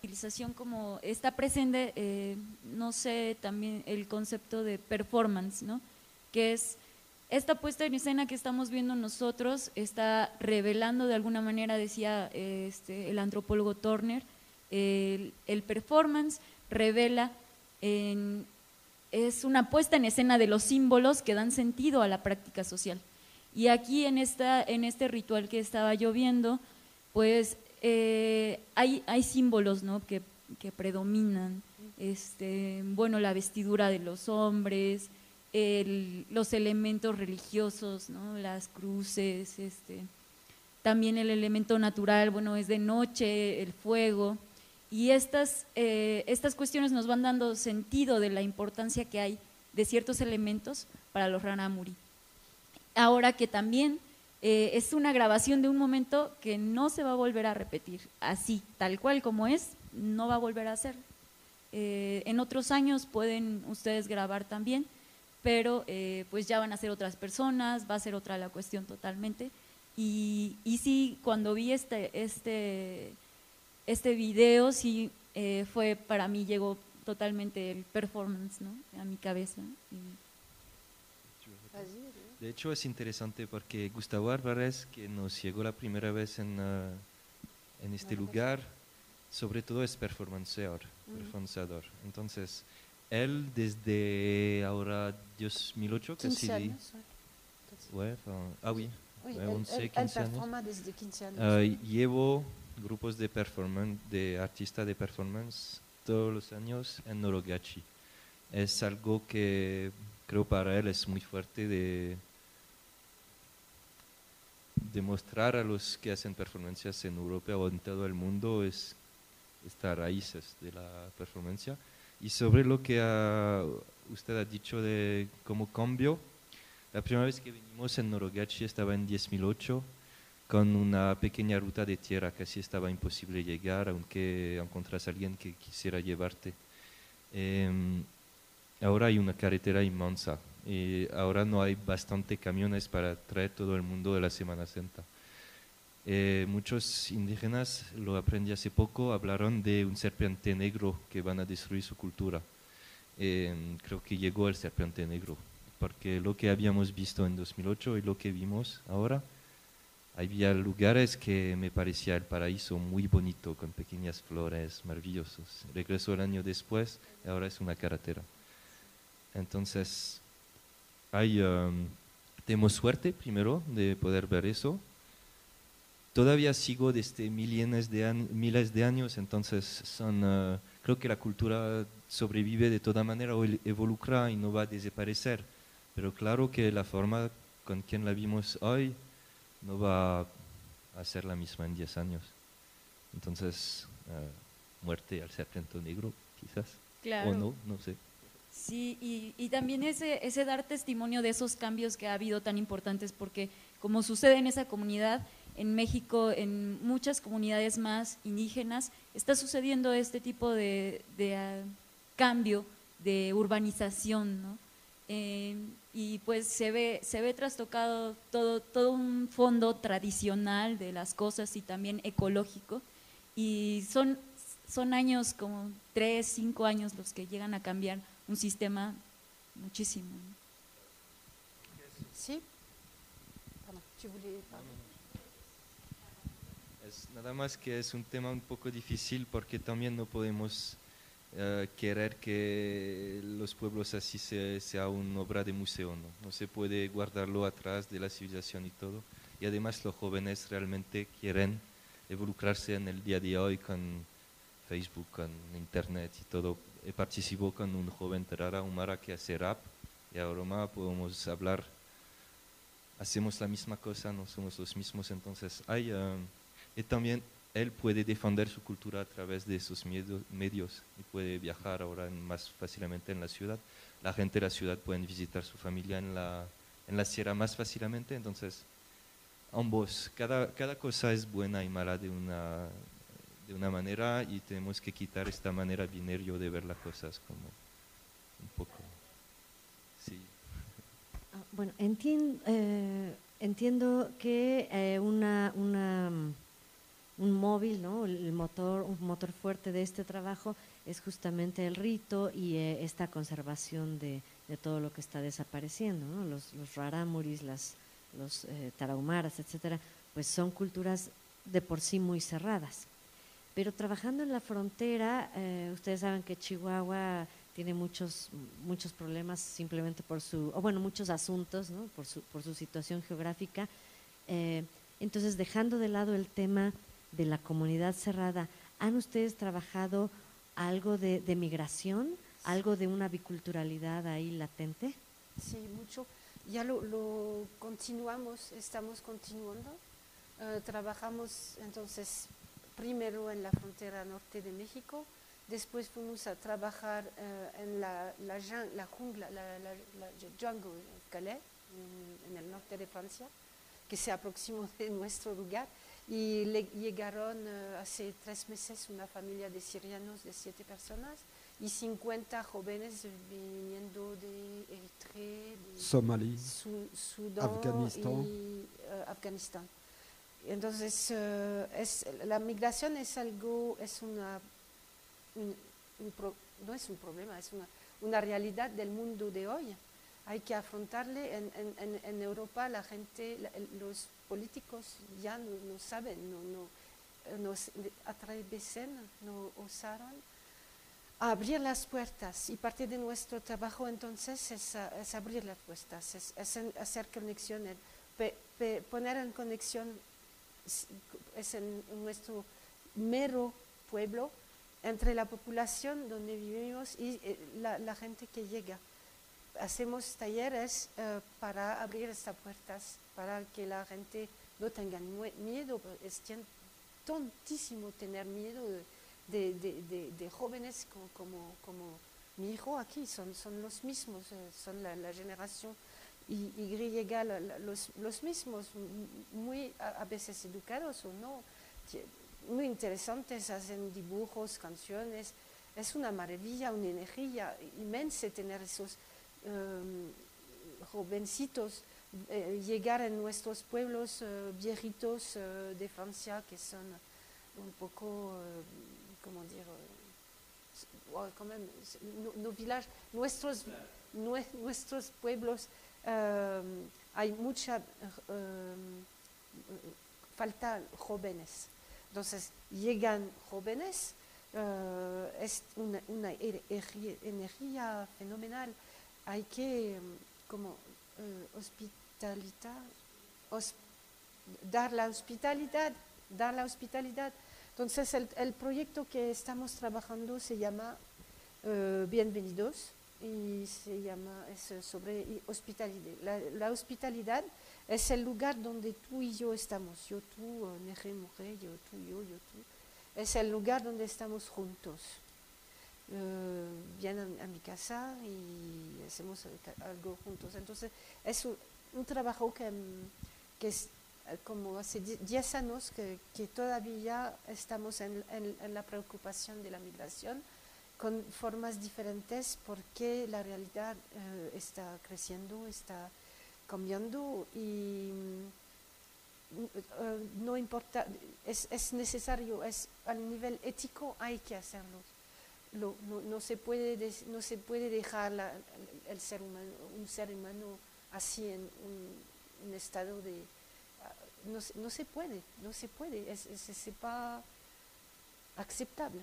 Utilización como está presente, no sé, también el concepto de performance, ¿no? Que es esta puesta en escena que estamos viendo nosotros, está revelando de alguna manera, decía el antropólogo Turner, el performance revela, es una puesta en escena de los símbolos que dan sentido a la práctica social. Y aquí en este ritual que estaba yo viendo, pues hay símbolos, ¿no? que predominan, bueno, la vestidura de los hombres, los elementos religiosos, ¿no? Las cruces, también el elemento natural, bueno, es de noche, el fuego, y estas cuestiones nos van dando sentido de la importancia que hay de ciertos elementos para los Rarámuri. Ahora que también es una grabación de un momento que no se va a volver a repetir, así, tal cual como es, no va a volver a ser. En otros años pueden ustedes grabar también, pero pues ya van a ser otras personas, va a ser otra la cuestión totalmente. Y sí, cuando vi este video, sí fue, para mí llegó totalmente el performance, ¿no? A mi cabeza. De hecho es interesante porque Gustavo Álvarez, que nos llegó la primera vez en este lugar, sobre todo es performanceador. Entonces, él desde ahora 2008, casi 15 años. ouais, oui, Oui, ouais, 11, él 15 años. performa desde 15 años. Llevo grupos de performance, de artistas de performance todos los años en Norogachi. Es algo que creo para él es muy fuerte de mostrar a los que hacen performances en Europa o en todo el mundo es estas raíces de la performance. Y sobre lo que usted ha dicho de cómo cambio, la primera vez que vinimos en Norogachi estaba en 2008 con una pequeña ruta de tierra, casi estaba imposible llegar, aunque encontrás a alguien que quisiera llevarte. Ahora hay una carretera inmensa y ahora no hay bastante camiones para traer todo el mundo de la Semana Santa. Muchos indígenas, lo aprendí hace poco, hablaron de un serpiente negro que van a destruir su cultura. Creo que llegó el serpiente negro, porque lo que habíamos visto en 2008 y lo que vimos ahora, había lugares que me parecía el paraíso muy bonito, con pequeñas flores maravillosos. Regresó el año después y ahora es una carretera. Entonces, tenemos suerte primero de poder ver eso. Todavía sigo desde miles de años, entonces creo que la cultura sobrevive de toda manera o evoluciona y no va a desaparecer. Pero claro que la forma con quien la vimos hoy no va a ser la misma en 10 años. Entonces, muerte al serpiente negro, quizás. Claro. O no, no sé. Sí, y también ese dar testimonio de esos cambios que ha habido tan importantes, porque como sucede en esa comunidad, en México, en muchas comunidades más indígenas, está sucediendo este tipo de cambio, de urbanización, ¿no? Y pues se ve trastocado todo un fondo tradicional de las cosas y también ecológico, y son años como 3, 5 años los que llegan a cambiar un sistema muchísimo, ¿no? Sí. Pardon, tu voulais parler? Es nada más que es un tema un poco difícil porque también no podemos querer que los pueblos así sea una obra de museo, ¿no? No se puede guardarlo atrás de la civilización y todo. Y además los jóvenes realmente quieren involucrarse en el día a día hoy con Facebook, con Internet y todo. Participó con un joven Terara Humara que hace rap y ahora podemos hablar, hacemos la misma cosa, no somos los mismos, entonces hay, y también él puede defender su cultura a través de esos medios y puede viajar ahora más fácilmente en la ciudad. La gente de la ciudad puede visitar su familia en la sierra más fácilmente, entonces ambos, cada cosa es buena y mala de una manera y tenemos que quitar esta manera binaria de ver las cosas como un poco, sí. Bueno, entiendo que un móvil, ¿no? Un motor fuerte de este trabajo es justamente el rito y esta conservación de todo lo que está desapareciendo, ¿no? Los rarámuris, los tarahumaras, etcétera, pues son culturas de por sí muy cerradas. Pero trabajando en la frontera, ustedes saben que Chihuahua tiene muchos problemas simplemente muchos asuntos, ¿no? por su situación geográfica. Entonces, dejando de lado el tema de la comunidad cerrada, ¿han ustedes trabajado algo de migración, algo de una biculturalidad ahí latente? Sí, mucho. Ya lo continuamos, estamos continuando. Trabajamos entonces primero en la frontera norte de México, después fuimos a trabajar en la jungla, la jungle Calais, en el norte de Francia, que se aproximó de nuestro lugar, y llegaron hace 3 meses una familia de sirianos de 7 personas y 50 jóvenes viniendo de Eritrea, de Somalie, Sudán Afganistán. y Afganistán. Entonces, la migración es algo, no es un problema, es una realidad del mundo de hoy. Hay que afrontarle. En Europa la gente, los políticos ya no saben, no atreven, no osaron a abrir las puertas. Y parte de nuestro trabajo entonces es abrir las puertas, es hacer conexiones, poner en conexión es en nuestro mero pueblo entre la población donde vivimos y la gente que llega. Hacemos talleres para abrir estas puertas, para que la gente no tenga miedo. Es tontísimo tener miedo de jóvenes como mi hijo aquí, son los mismos, son la generación y los mismos, muy a veces educados o no, muy interesantes, hacen dibujos, canciones. Es una maravilla, una energía inmensa tener esos jovencitos llegar en nuestros pueblos viejitos de Francia, que son un poco, ¿cómo dire? No village, nuestros pueblos, hay mucha falta jóvenes. Entonces llegan jóvenes, es una energía fenomenal. Hay que dar la hospitalidad. Entonces el proyecto que estamos trabajando se llama Bienvenidos y es sobre hospitalidad. La hospitalidad es el lugar donde tú y yo estamos, yo, tú, Neje, mujer, yo, tú, yo, tú. Es el lugar donde estamos juntos. Vienen a mi casa y hacemos algo juntos. Entonces es un trabajo que es como hace 10 años que todavía estamos en la preocupación de la migración con formas diferentes porque la realidad está creciendo, está cambiando y no importa, es necesario, al nivel ético hay que hacerlo. No se puede dejar un ser humano así en un estado de... No se puede, es pas aceptable.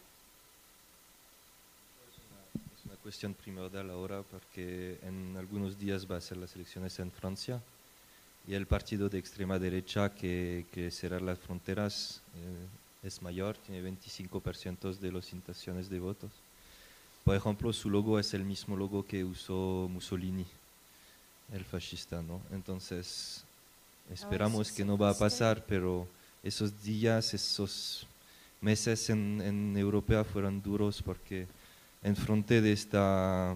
cuestión primordial ahora porque en algunos días va a ser las elecciones en Francia y el partido de extrema derecha que cerrar las fronteras es mayor, tiene 25% de las intenciones de votos. Por ejemplo, su logo es el mismo logo que usó Mussolini, el fascista, ¿no? Entonces, esperamos que no va a pasar, pero esos días, esos meses en Europa fueron duros porque enfrente de esta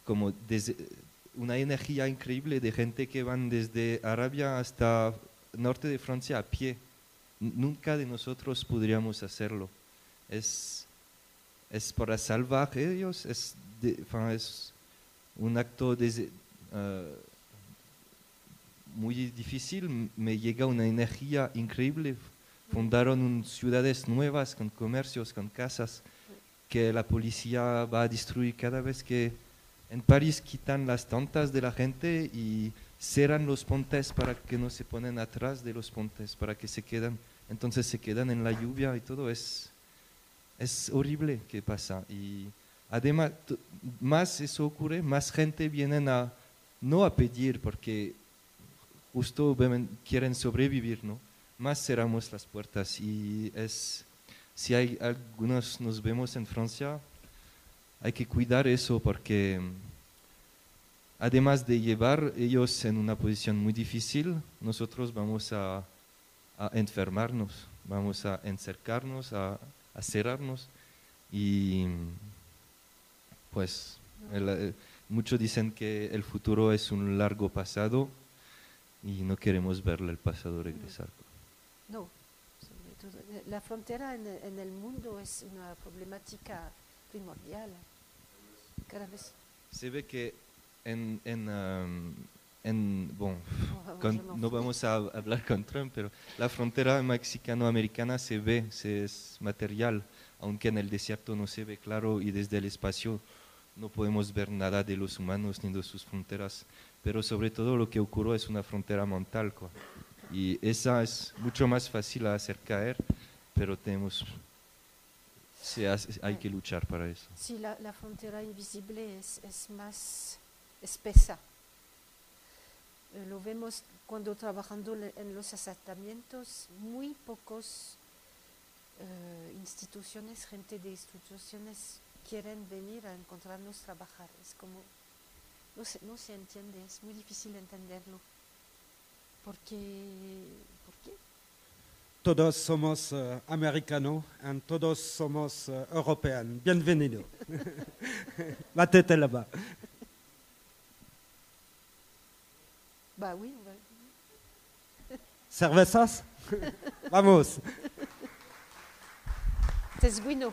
como desde una energía increíble de gente que van desde Arabia hasta norte de Francia a pie. Nunca de nosotros podríamos hacerlo. Es para salvar a ellos, es un acto muy difícil. Me llega una energía increíble. Fundaron ciudades nuevas con comercios, con casas, que la policía va a destruir cada vez que en París quitan las tantas de la gente y cierran los puentes para que no se ponen atrás de los puentes, para que se quedan, entonces se quedan en la lluvia y todo. Es horrible que pasa. Y además, más eso ocurre, más gente vienen no a pedir, porque justo quieren sobrevivir, ¿no? Más cerramos las puertas y si hay algunos nos vemos en Francia, hay que cuidar eso porque además de llevar ellos en una posición muy difícil, nosotros vamos a enfermarnos, vamos a encercarnos, a cerrarnos y pues muchos dicen que el futuro es un largo pasado y no queremos verle el pasado regresar. No, sobre todo, la frontera en el mundo es una problemática primordial. Cada vez. Se ve que no vamos a hablar con Trump, pero la frontera mexicano-americana se ve, es material, aunque en el desierto no se ve claro y desde el espacio no podemos ver nada de los humanos ni de sus fronteras, pero sobre todo lo que ocurrió es una frontera mental, y esa es mucho más fácil de hacer caer, pero hay que luchar para eso. Sí, la frontera invisible es más espesa. Lo vemos cuando trabajando en los asentamientos, muy pocos instituciones, gente de instituciones quieren venir a encontrarnos trabajar. Es como, no se entiende, es muy difícil entenderlo. ¿Por qué? Todos somos americanos y todos somos europeos. Bienvenido. La tête là-bas. Bah oui. ¿Cervezas? Vamos. Tesguino.